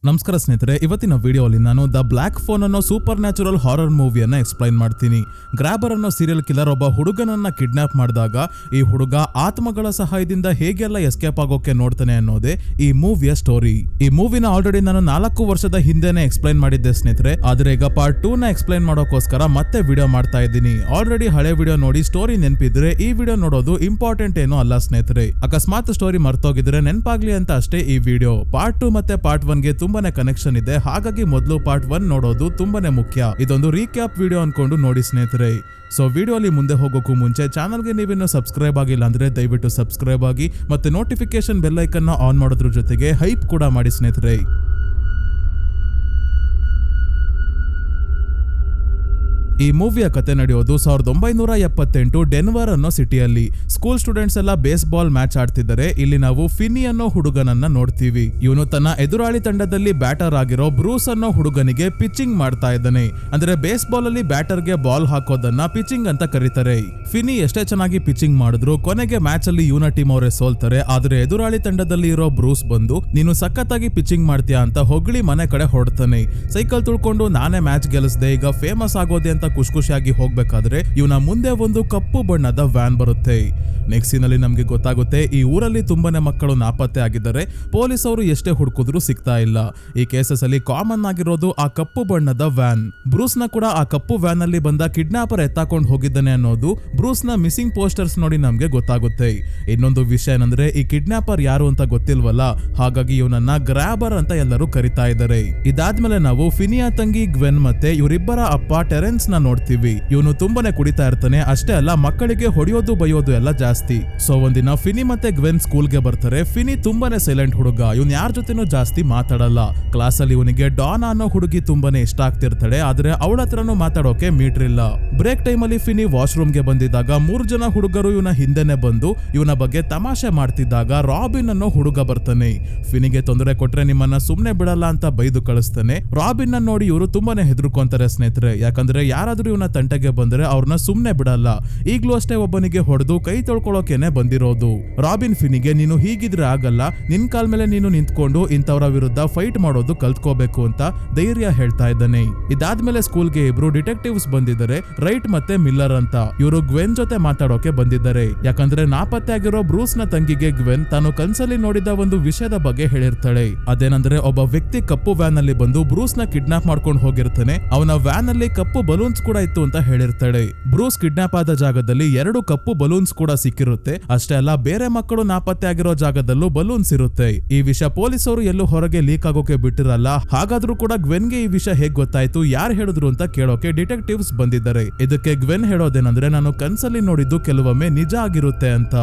ನಮಸ್ಕಾರ ಸ್ನೇಹಿತರೆ, ಇವತ್ತಿನ ವಿಡಿಯೋಲಿ ನಾನು ದ ಬ್ಲಾಕ್ ಫೋನ್ ಅನ್ನೋ ಸೂಪರ್ ನ್ಯಾಚುರಲ್ ಹಾರರ್ ಮೂವಿಯನ್ನ ಎಕ್ಸ್ಪ್ಲೈನ್ ಮಾಡ್ತೀನಿ. ಗ್ರಾಬರ್ ಅನ್ನೋ ಸೀರಿಯಲ್ ಕಿಲ್ಲರ್ ಒಬ್ಬ ಹುಡುಗನನ್ನ ಕಿಡ್ನಾಪ್ ಮಾಡಿದಾಗ ಈ ಹುಡುಗ ಆತ್ಮಗಳ ಸಹಾಯದಿಂದ ಹೇಗೆಲ್ಲ ಎಸ್ಕೇಪ್ ಆಗೋಕೆ ನೋಡ್ತಾನೆ ಅನ್ನೋದೇ ಈ ಮೂವಿಯ ಸ್ಟೋರಿ. ಈ ಮೂವಿನ ಆಲ್ರೆಡಿ ನಾನು 4 ವರ್ಷದ ಹಿಂದೆನೆ ಎಕ್ಸ್ಪ್ಲೈನ್ ಮಾಡಿದ್ದೆ ಸ್ನೇಹಿತರೆ, ಆದ್ರೆ ಈಗ ಪಾರ್ಟ್ 2 ನ ಎಕ್ಸ್ಪ್ಲೈನ್ ಮಾಡೋಕೋಸ್ಕರ ಮತ್ತೆ ವಿಡಿಯೋ ಮಾಡ್ತಾ ಇದ್ದೀನಿ. ಆಲ್ರೆಡಿ ಹಳೆ ವಿಡಿಯೋ ನೋಡಿ ಸ್ಟೋರಿ ನೆನಪಿದ್ರೆ ಈ ವಿಡಿಯೋ ನೋಡೋದು ಇಂಪಾರ್ಟೆಂಟ್ ಏನೋ ಅಲ್ಲ ಸ್ನೇಹಿತರೆ. ಅಕಸ್ಮಾತ್ ಸ್ಟೋರಿ ಮರ್ತೋಗಿದ್ರೆ ನೆನಪಾಗ್ಲಿ ಅಂತ ಅಷ್ಟೇ ಈ ವಿಡಿಯೋ. ಪಾರ್ಟ್ 2 ಮತ್ತೆ ಪಾರ್ಟ್ 1 ಗೆ ತುಂಬಾನೇ ಕನೆಕ್ಷನ್ ಇದೆ, ಹಾಗಾಗಿ ಮೊದಲು ಪಾರ್ಟ್ 1 ನೋಡೋದು ತುಂಬಾನೇ ಮುಖ್ಯ. ಇದೊಂದು ರೀಕ್ಯಾಪ್ ವಿಡಿಯೋ ಅನ್ಕೊಂಡು ನೋಡಿ ಸ್ನೇಹಿತರೆ. ಸೊ ವಿಡಿಯೋಲಿ ಮುಂದೆ ಹೋಗೋಕ್ಕೂ ಮುಂಚೆ ಚಾನಲ್ಗೆ ನೀವಿನ್ನೂ ಸಬ್ಸ್ಕ್ರೈಬ್ ಆಗಿಲ್ಲ ಅಂದ್ರೆ ದಯವಿಟ್ಟು ಸಬ್ಸ್ಕ್ರೈಬ್ ಆಗಿ, ಮತ್ತೆ ನೋಟಿಫಿಕೇಶನ್ ಬೆಲ್ ಐಕನ್ ಆನ್ ಮಾಡೋದ್ರ ಜೊತೆಗೆ ಹೈಪ್ ಕೂಡ ಮಾಡಿ ಸ್ನೇಹಿತರೆ. ಈ ಮೂವಿಯ ಕತೆ ನಡೆಯೋದು 1978 ಡೆನ್ವರ್ ಅನ್ನೋ ಸಿಟಿಯಲ್ಲಿ. ಸ್ಕೂಲ್ ಸ್ಟೂಡೆಂಟ್ಸ್ ಎಲ್ಲ ಬೇಸ್ ಬಾಲ್ ಮ್ಯಾಚ್ ಆಡ್ತಿದ್ದಾರೆ. ಇಲ್ಲಿ ನಾವು ಫಿನಿ ಅನ್ನೋ ಹುಡುಗನನ್ನ ನೋಡ್ತೀವಿ. ಇವನು ತನ್ನ ಎದುರಾಳಿ ತಂಡದಲ್ಲಿ ಬ್ಯಾಟರ್ ಆಗಿರೋ ಬ್ರೂಸ್ ಅನ್ನೋ ಹುಡುಗನಿಗೆ ಪಿಚಿಂಗ್ ಮಾಡ್ತಾ ಇದ್ದಾನೆ. ಅಂದ್ರೆ ಬೇಸ್ ಬಾಲ್ ಅಲ್ಲಿ ಬ್ಯಾಟರ್ಗೆ ಬಾಲ್ ಹಾಕೋದನ್ನ ಪಿಚಿಂಗ್ ಅಂತ ಕರೀತಾರೆ. ಫಿನಿ ಎಷ್ಟೇ ಚೆನ್ನಾಗಿ ಪಿಚಿಂಗ್ ಮಾಡಿದ್ರು ಕೊನೆಗೆ ಮ್ಯಾಚ್ ಅಲ್ಲಿ ಇವನ ಟೀಮ್ ಅವರೇ ಸೋಲ್ತಾರೆ. ಆದ್ರೆ ಎದುರಾಳಿ ತಂಡದಲ್ಲಿ ಇರೋ ಬ್ರೂಸ್ ಬಂದು ನೀನು ಸಖತ್ತಾಗಿ ಪಿಚಿಂಗ್ ಮಾಡ್ತೀಯಾ ಅಂತ ಹೊಗಳಿ ಮನೆ ಕಡೆ ಹೊರಡ್ತಾನೆ. ಸೈಕಲ್ ತುಳ್ಕೊಂಡು ನಾನೇ ಮ್ಯಾಚ್ ಗೆಲ್ಲಿಸ್ದೆ, ಈಗ ಫೇಮಸ್ ಆಗೋದೆ ಅಂತ ಖುಷಿಯಾಗಿ ಹೋಗ್ಬೇಕಾದ್ರೆ ಇವನ ಮುಂದೆ ಒಂದು ಕಪ್ಪು ಬಣ್ಣದ ವ್ಯಾನ್ ಬರುತ್ತೆ. ನೆಕ್ಸ್ಟ್ ಸೀನಲ್ಲಿ ನಮ್ಗೆ ಗೊತ್ತಾಗುತ್ತೆ ಈ ಊರಲ್ಲಿ ತುಂಬಾನೇ ಮಕ್ಕಳು ನಾಪತ್ತೆ ಆಗಿದ್ದಾರೆ. ಪೊಲೀಸ್ ಅವರು ಎಷ್ಟೇ ಹುಡುಕಿದ್ರು ಸಿಗ್ತಾ ಇಲ್ಲ. ಈ ಕೇಸಸ್ ಅಲ್ಲಿ ಕಾಮನ್ ಆಗಿರೋದು ಆ ಕಪ್ಪು ಬಣ್ಣದ ವ್ಯಾನ್. ಬ್ರೂಸ್ ನ ಕೂಡ ಆ ಕಪ್ಪು ವ್ಯಾನ್ ಅಲ್ಲಿ ಬಂದ ಕಿಡ್ನಾಪರ್ ಎತ್ತಾಕೊಂಡು ಹೋಗಿದ್ದಾನೆ ಅನ್ನೋದು ಬ್ರೂಸ್ ನ ಮಿಸ್ಸಿಂಗ್ ಪೋಸ್ಟರ್ಸ್ ನೋಡಿ ನಮ್ಗೆ ಗೊತ್ತಾಗುತ್ತೆ. ಇನ್ನೊಂದು ವಿಷಯ ಏನಂದ್ರೆ ಈ ಕಿಡ್ನಾಪರ್ ಯಾರು ಅಂತ ಗೊತ್ತಿಲ್ವಲ್ಲ, ಹಾಗಾಗಿ ಇವನನ್ನ ಗ್ರಾಬರ್ ಅಂತ ಎಲ್ಲರೂ ಕರಿತಾ ಇದ್ದಾರೆ. ಇದಾದ್ಮೇಲೆ ನಾವು ಫಿನಿಯಾ ತಂಗಿ ಗ್ವೆನ್ ಮತ್ತೆ ಇವರಿಬ್ಬರ ಅಪ್ಪ ಟೆರೆನ್ಸ್ ನ ನೋಡ್ತೀವಿ. ಇವನು ತುಂಬಾನೇ ಕುಡಿತಾ ಇರ್ತಾನೆ. ಅಷ್ಟೇ ಅಲ್ಲ, ಮಕ್ಕಳಿಗೆ ಹೊಡೆಯೋದು ಬೈಯೋದು ಎಲ್ಲ ಜಾಸ್ತಿ. ಸೊ ಒಂದಿನ ಫಿನಿ ಮತ್ತೆ ಗ್ವೆನ್ ಸ್ಕೂಲ್ಗೆ ಬರ್ತಾರೆ. ಫಿನಿ ತುಂಬಾನೇ ಸೈಲೆಂಟ್ ಹುಡುಗ, ಇವನ್ ಯಾರ ಜೊತೆನೂ ಜಾಸ್ತಿ ಮಾತಾಡಲ್ಲ. ಕ್ಲಾಸ್ ಅಲ್ಲಿ ಇವನಿಗೆ ಡಾನ್ ಅನ್ನೋ ಹುಡುಗಿ ತುಂಬಾನೇ ಇಷ್ಟ ಆಗ್ತಿರ್ತಾಳೆ, ಆದ್ರೆ ಅವಳ ಹತ್ರನೂ ಮಾತಾಡೋಕೆ ಮೀಟರ್ ಇಲ್ಲ. ಬ್ರೇಕ್ ಟೈಮ್ ಅಲ್ಲಿ ಫಿನಿ ವಾಶ್ರೂಮ್ ಗೆ ಬಂದಿದ್ದಾಗ 3 ಜನ ಹುಡುಗರು ಇವನ ಹಿಂದೆನೆ ಬಂದು ಇವನ ಬಗ್ಗೆ ತಮಾಷೆ ಮಾಡ್ತಿದ್ದಾಗ ರಾಬಿನ್ ಅನ್ನೋ ಹುಡುಗ ಬರ್ತಾನೆ. ಫಿನಿಗೆ ತೊಂದರೆ ಕೊಟ್ರೆ ನಿಮ್ಮನ್ನ ಸುಮ್ನೆ ಬಿಡಲ್ಲ ಅಂತ ಬೈದು ಕಳಿಸ್ತಾನೆ. ರಾಬಿನ್ ನೋಡಿ ಇವರು ತುಂಬಾನೇ ಹೆದರ್ಕೊಂತಾರೆ ಸ್ನೇಹಿತರೆ, ಯಾಕಂದ್ರೆ ಯಾರಾದ್ರೂ ಇವನ ತಂಟೆಗೆ ಬಂದ್ರೆ ಅವ್ರನ್ನ ಸುಮ್ನೆ ಬಿಡಲ್ಲ. ಈಗ್ಲೂ ಅಷ್ಟೇ ಒಬ್ಬನಿಗೆ ಹೊಡೆದು ಕೈ ತೊಳ್ಕೊಳ್ಳೋಕೆನೆ ಬಂದಿರೋದು. ರಾಬಿನ್ ಫಿನಿಗೆ ನೀನು ಹೀಗಿದ್ರೆ ಆಗಲ್ಲ, ನಿನ್ ಕಾಲ್ ಮೇಲೆ ನೀನು ನಿಂತ್ಕೊಂಡು ಇಂಥವರ ವಿರುದ್ಧ ಫೈಟ್ ಮಾಡೋದು ಕಲ್ತ್ಕೋಬೇಕು ಅಂತ ಧೈರ್ಯ ಹೇಳ್ತಾ ಇದ್ದಾನೆ. ಇದಾದ್ಮೇಲೆ ಸ್ಕೂಲ್ಗೆ ಇಬ್ರು ಡಿಟೆಕ್ಟಿವ್ಸ್ ಬಂದಿದ್ದಾರೆ, ರೈಟ್ ಮತ್ತೆ ಮಿಲ್ಲರ್ ಅಂತ. ಇವರು ಗ್ವೆನ್ ಜೊತೆ ಮಾತಾಡೋಕೆ ಬಂದಿದ್ದಾರೆ. ಯಾಕಂದ್ರೆ ನಾಪತ್ತೆ ಆಗಿರೋ ಬ್ರೂಸ್ ನ ತಂಗಿಗೆ ಗ್ವೆನ್ ತಾನು ಕನ್ಸಲ್ಲಿ ನೋಡಿದ ಒಂದು ವಿಷಯದ ಬಗ್ಗೆ ಹೇಳಿರ್ತಾಳೆ. ಅದೇನಂದ್ರೆ ಒಬ್ಬ ವ್ಯಕ್ತಿ ಕಪ್ಪು ವ್ಯಾನ್ ಅಲ್ಲಿ ಬಂದು ಬ್ರೂಸ್ ನ ಕಿಡ್ನಾಪ್ ಮಾಡ್ಕೊಂಡು ಹೋಗಿರ್ತಾನೆ. ಅವನ ವ್ಯಾನ್ ಅಲ್ಲಿ ಕಪ್ಪು ಬಲೂನ್ಸ್ ಕೂಡ ಇತ್ತು ಅಂತ ಹೇಳಿರ್ತಾಳೆ. ಬ್ರೂಸ್ ಕಿಡ್ನಾಪ್ ಆದ ಜಾಗದಲ್ಲಿ 2 ಕಪ್ಪು ಬಲೂನ್ಸ್ ಕೂಡ ಸಿಕ್ಕಿರುತ್ತೆ. ಅಷ್ಟೇ ಅಲ್ಲ, ಬೇರೆ ಮಕ್ಕಳು ನಾಪತ್ತೆ ಆಗಿರೋ ಜಾಗದಲ್ಲೂ ಬಲೂನ್ಸ್ ಇರುತ್ತೆ. ಈ ವಿಷಯ ಪೊಲೀಸರು ಎಲ್ಲೂ ಹೊರಗೆ ಲೀಕ್ ಆಗೋಕೆ ಬಿಟ್ಟಿರಲ್ಲ. ಹಾಗಾದ್ರೂ ಕೂಡ ಗ್ವೆನ್ಗೆ ಈ ವಿಷಯ ಹೇಗ್ ಗೊತ್ತಾಯ್ತು, ಯಾರು ಹೇಳಿದ್ರು ಅಂತ ಕೇಳೋಕೆ ಡಿಟೆಕ್ಟಿವ್ಸ್ ಬಂದಿದ್ದಾರೆ. ಇದಕ್ಕೆ ಗ್ವೆನ್ ಹೇಳೋದೇನಂದ್ರೆ ನಾನು ಕನ್ಸಲ್ಲಿ ನೋಡಿದ್ದು ಕೆಲವೊಮ್ಮೆ ನಿಜ ಆಗಿರುತ್ತೆ ಅಂತ.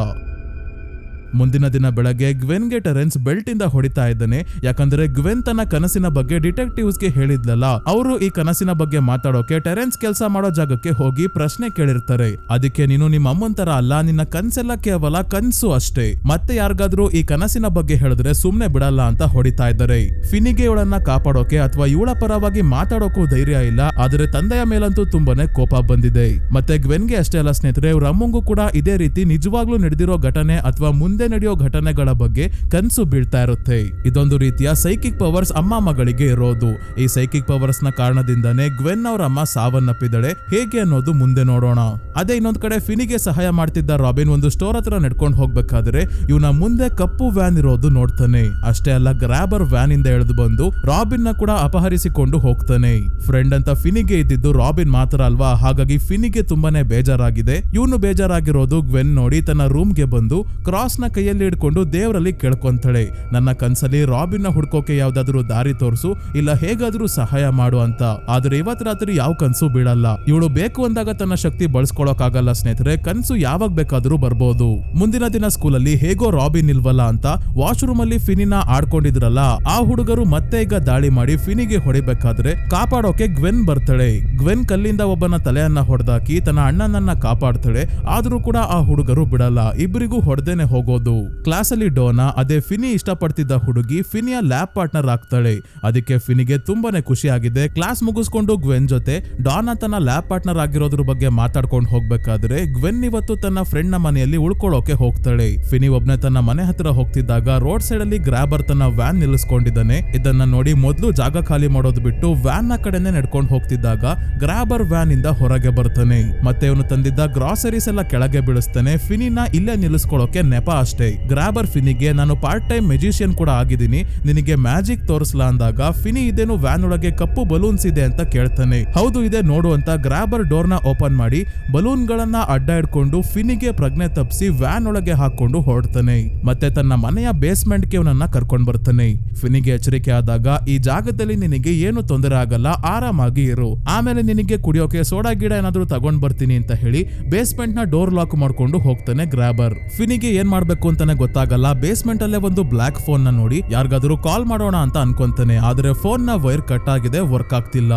ಮುಂದಿನ ದಿನ ಬೆಳಗ್ಗೆ ಗ್ವೆನ್ಗೆ ಟೆರೆನ್ಸ್ ಬೆಲ್ಟ್ ಇಂದ ಹೊಡಿತಾ ಇದ್ದಾನೆ. ಯಾಕಂದ್ರೆ ಗ್ವೆನ್ ತನ್ನ ಕನಸಿನ ಬಗ್ಗೆ ಡಿಟೆಕ್ಟಿವ್ಸ್ ಗೆ ಹೇಳಿದ್ಲಲ್ಲ, ಅವರು ಈ ಕನಸಿನ ಬಗ್ಗೆ ಮಾತಾಡೋಕೆ ಟೆರೆನ್ಸ್ ಕೆಲಸ ಮಾಡೋ ಜಾಗಕ್ಕೆ ಹೋಗಿ ಪ್ರಶ್ನೆ ಕೇಳಿರ್ತಾರೆ. ಅದಕ್ಕೆ ನೀನು ನಿಮ್ಮ ಅಮ್ಮನ್ ತರ ಅಲ್ಲ, ನಿನ್ನ ಕನ್ಸೆಲ್ಲ ಕೇವಲ ಕನ್ಸು ಅಷ್ಟೇ, ಮತ್ತೆ ಯಾರಿಗಾದ್ರೂ ಈ ಕನಸಿನ ಬಗ್ಗೆ ಹೇಳಿದ್ರೆ ಸುಮ್ನೆ ಬಿಡಲ್ಲ ಅಂತ ಹೊಡಿತಾ ಇದ್ದಾರೆ. ಫಿನಿಗೆ ಇವಳನ್ನ ಕಾಪಾಡೋಕೆ ಅಥವಾ ಇವಳ ಪರವಾಗಿ ಮಾತಾಡೋಕೂ ಧೈರ್ಯ ಇಲ್ಲ. ಆದ್ರೆ ತಂದೆಯ ಮೇಲಂತೂ ತುಂಬಾನೇ ಕೋಪ ಬಂದಿದೆ. ಮತ್ತೆ ಗ್ವೆನ್ಗೆ ಅಷ್ಟೇ ಅಲ್ಲ ಸ್ನೇಹಿತರೆ, ಇವ್ರ ಅಮ್ಮಂಗೂ ಕೂಡ ಇದೇ ರೀತಿ ನಿಜವಾಗ್ಲೂ ನಡೆದಿರೋ ಘಟನೆ ಅಥವಾ ಮುಂದೆ ನಡೆಯೋ ಘಟನೆಗಳ ಬಗ್ಗೆ ಕನ್ಸು ಬೀಳ್ತಾ ಇರುತ್ತೆ. ಇದೊಂದು ರೀತಿಯ ಸೈಕಿಕ್ ಪವರ್ಸ್ ಅಮ್ಮ ಮಗಳಿಗೆ ಇರೋದು. ಈ ಸೈಕಿಕ್ ಪವರ್ಸ್ ನ ಕಾರಣದಿಂದಾನೇ ಗ್ವೆನ್ ಅವರ ಅಮ್ಮ ಸಾವನ್ನಪ್ಪಿದಳೆ. ಹೇಗೆ ಅನ್ನೋದು ಮುಂದೆ ನೋಡೋಣ. ಅದೇ ಇನ್ನೊಂದ್ ಕಡೆ ಫಿನಿಗೆ ಸಹಾಯ ಮಾಡ್ತಿದ್ದ ರಾಬಿನ್ ಒಂದು ಸ್ಟೋರ್ ಹತ್ರ ನಡ್ಕೊಂಡು ಹೋಗ್ಬೇಕಾದ್ರೆ ಇವನ ಮುಂದೆ ಕಪ್ಪು ವ್ಯಾನ್ ಇರೋದು ನೋಡ್ತಾನೆ. ಅಷ್ಟೇ ಅಲ್ಲ, ಗ್ರಾಬರ್ ವ್ಯಾನ್ ಇಂದ ಎಳೆದು ಬಂದು ರಾಬಿನ್ ನ ಕೂಡ ಅಪಹರಿಸಿಕೊಂಡು ಹೋಗ್ತಾನೆ. ಫ್ರೆಂಡ್ ಅಂತ ಫಿನಿಗೆ ಇದ್ದಿದ್ದು ರಾಬಿನ್ ಮಾತ್ರ ಅಲ್ವಾ, ಹಾಗಾಗಿ ಫಿನಿಗೆ ತುಂಬಾನೇ ಬೇಜಾರಾಗಿದೆ. ಇವನು ಬೇಜಾರಾಗಿರೋದು ಗ್ವೆನ್ ನೋಡಿ ತನ್ನ ರೂಮ್ ಗೆ ಬಂದು ಕ್ರಾಸ್ ನ ಕೈಯಲ್ಲಿ ಹಿಡ್ಕೊಂಡು ದೇವರಲ್ಲಿ ಕೇಳ್ಕೊಂತಾಳೆ, ನನ್ನ ಕನ್ಸಲ್ಲಿ ರಾಬಿನ್ ನ ಹುಡ್ಕೋಕೆ ಯಾವ್ದಾದ್ರು ದಾರಿ ತೋರಿಸು, ಇಲ್ಲ ಹೇಗಾದ್ರೂ ಸಹಾಯ ಮಾಡು ಅಂತ. ಆದ್ರೆ ಇವತ್ ರಾತ್ರಿ ಯಾವ ಕನ್ಸು ಬೀಳಲ್ಲ. ಇವಳು ಬೇಕು ಅಂದಾಗ ತನ್ನ ಶಕ್ತಿ ಬಳಸ್ಕೊಳಕ್ ಆಗಲ್ಲ ಸ್ನೇಹಿತರೆ, ಕನ್ಸು ಯಾವಾಗ ಬೇಕಾದ್ರೂ ಬರ್ಬೋದು. ಮುಂದಿನ ದಿನ ಸ್ಕೂಲಲ್ಲಿ ಹೇಗೋ ರಾಬಿನ್ ಇಲ್ವಲ್ಲ ಅಂತ ವಾಶ್ರೂಮ್ ಅಲ್ಲಿ ಫಿನಿನ ಆಡ್ಕೊಂಡಿದ್ರಲ್ಲ, ಆ ಹುಡುಗರು ಮತ್ತೆ ಈಗ ದಾಳಿ ಮಾಡಿ ಫಿನಿಗೆ ಹೊಡಿಬೇಕಾದ್ರೆ ಕಾಪಾಡೋಕೆ ಗ್ವೆನ್ ಬರ್ತಾಳೆ. ಗ್ವೆನ್ ಕಲ್ಲಿಂದ ಒಬ್ಬನ ತಲೆಯನ್ನ ಹೊಡೆದಾಕಿ ತನ್ನ ಅಣ್ಣನನ್ನ ಕಾಪಾಡ್ತಾಳೆ. ಆದ್ರೂ ಕೂಡ ಆ ಹುಡುಗರು ಬಿಡಲ್ಲ, ಇಬ್ಬರಿಗೂ ಹೊಡೆದೇನೆ ಹೋಗೋದು. ಇರೋದು. ಕ್ಲಾಸ್ ಅಲ್ಲಿ ಡೋನಾ ಅದೇ ಫಿನಿ ಇಷ್ಟಪಡ್ತಿದ್ದ ಹುಡುಗಿ ಫಿನಿಯ ಲ್ಯಾಬ್ ಪಾರ್ಟ್ನರ್ ಆಗ್ತಾಳೆ. ಅದಕ್ಕೆ ಫಿನಿಗೆ ತುಂಬಾನೇ ಖುಷಿ ಆಗಿದೆ. ಕ್ಲಾಸ್ ಮುಗಿಸ್ಕೊಂಡು ಗ್ವೆನ್ ಜೊತೆ ಡಾನಾ ತನ್ನ ಲ್ಯಾಬ್ ಪಾರ್ಟ್ನರ್ ಆಗಿರೋದ್ರ ಬಗ್ಗೆ ಮಾತಾಡ್ಕೊಂಡು ಹೋಗ್ಬೇಕಾದ್ರೆ ಗ್ವೆನ್ ಇವತ್ತು ತನ್ನ ಫ್ರೆಂಡ್ ನ ಮನೆಯಲ್ಲಿ ಉಳ್ಕೊಳ್ಳೋಕೆ ಹೋಗ್ತಾಳೆ. ಫಿನಿ ಒಬ್ನೇ ತನ್ನ ಮನೆ ಹತ್ರ ಹೋಗ್ತಿದ್ದಾಗ ರೋಡ್ ಸೈಡ್ ಅಲ್ಲಿ ಗ್ರಾಬರ್ ತನ್ನ ವ್ಯಾನ್ ನಿಲ್ಲಿಸ್ಕೊಂಡಿದ್ದಾನೆ. ಇದನ್ನ ನೋಡಿ ಮೊದಲು ಜಾಗ ಖಾಲಿ ಮಾಡೋದು ಬಿಟ್ಟು ವ್ಯಾನ್ ನ ಕಡೆನೆ ನಡ್ಕೊಂಡು ಹೋಗ್ತಿದ್ದಾಗ ಗ್ರಾಬರ್ ವ್ಯಾನ್ ಇಂದ ಹೊರಗೆ ಬರ್ತಾನೆ. ಮತ್ತೆ ಅವನು ತಂದಿದ್ದ ಗ್ರಾಸರೀಸ್ ಎಲ್ಲ ಕೆಳಗೆ ಬೀಳಿಸ್ತಾನೆ. ಫಿನಿನ ಇಲ್ಲೇ ನಿಲ್ಲಿಸ್ಕೊಳ್ಳೋಕೆ ನೆಪ ಅಷ್ಟೇ. ಗ್ರಾಬರ್ ಫಿನಿಗೆ ನಾನು ಪಾರ್ಟ್ ಟೈಮ್ ಮೆಜಿಷಿಯನ್ ಕೂಡ ಆಗಿದ್ದೀನಿ, ನಿನಗೆ ಮ್ಯಾಜಿಕ್ ತೋರಿಸ್ಲಾ ಅಂದಾಗ ಫಿನಿ ಇದೇನು ವ್ಯಾನ್ ಒಳಗೆ ಕಪ್ಪು ಬಲೂನ್ಸ್ ಇದೆ ಅಂತ ಕೇಳ್ತಾನೆ. ಹೌದು ಇದೆ ನೋಡು ಅಂತ ಗ್ರಾಬರ್ ಡೋರ್ ನ ಓಪನ್ ಮಾಡಿ ಬಲೂನ್ ಗಳನ್ನ ಅಡ್ಡ ಇಡ್ಕೊಂಡು ಫಿನಿಗೆ ಪ್ರಜ್ಞೆ ತಪ್ಪಿಸಿ ವ್ಯಾನ್ ಒಳಗೆ ಹಾಕೊಂಡು ಹೊರಡ್ತಾನೆ. ಮತ್ತೆ ತನ್ನ ಮನೆಯ ಬೇಸ್ಮೆಂಟ್ ಗೆ ಅವನನ್ನ ಕರ್ಕೊಂಡ್ ಬರ್ತಾನೆ. ಫಿನಿಗೆ ಎಚ್ಚರಿಕೆ ಆದಾಗ ಈ ಜಾಗದಲ್ಲಿ ನಿನಗೆ ಏನು ತೊಂದರೆ ಆಗಲ್ಲ, ಆರಾಮಾಗಿ ಇರು, ಆಮೇಲೆ ನಿನಗೆ ಕುಡಿಯೋಕೆ ಸೋಡಾ ಗಿಡ ಏನಾದ್ರೂ ತಗೊಂಡ್ ಬರ್ತೀನಿ ಅಂತ ಹೇಳಿ ಬೇಸ್ಮೆಂಟ್ ನ ಡೋರ್ ಲಾಕ್ ಮಾಡ್ಕೊಂಡು ಹೋಗ್ತಾನೆ ಗ್ರಾಬರ್. ಫಿನಿಗೆ ಏನ್ ಮಾಡ್ಬೇಕು ಅಂತಾನೆ ಗೊತ್ತಾಗಲ್ಲ. ಬೇಸ್ಮೆಂಟ್ ಅಲ್ಲೇ ಒಂದು ಬ್ಲಾಕ್ ಫೋನ್ ನ ನೋಡಿ ಯಾರಿಗಾದ್ರೂ ಕಾಲ್ ಮಾಡೋಣ ಅಂತ ಅನ್ಕೊಂತಾನೆ. ಆದ್ರೆ ಫೋನ್ ನ ವೈರ್ ಕಟ್ ಆಗಿದೆ, ವರ್ಕ್ ಆಗ್ತಿಲ್ಲ.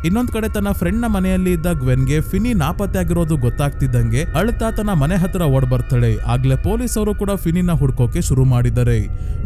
ಇನ್ನೊಂದ್ ಕಡೆ ತನ್ನ ಫ್ರೆಂಡ್ ನ ಮನೆಯಲ್ಲಿ ಇದ್ದ ಗ್ವೆನ್ಗೆ ಫಿನಿ ನಾಪತ್ತೆ ಆಗಿರೋದು ಗೊತ್ತಾಗ್ತಿದ್ದಂಗೆ ಅಳ್ತಾ ತನ್ನ ಮನೆ ಹತ್ರ ಓಡ್ ಬರ್ತಾಳೆ. ಆಗ್ಲೇ ಪೊಲೀಸ್ ಅವರು ಕೂಡ ಫಿನಿನ ಹುಡ್ಕೋಕೆ ಶುರು ಮಾಡಿದ್ದಾರೆ.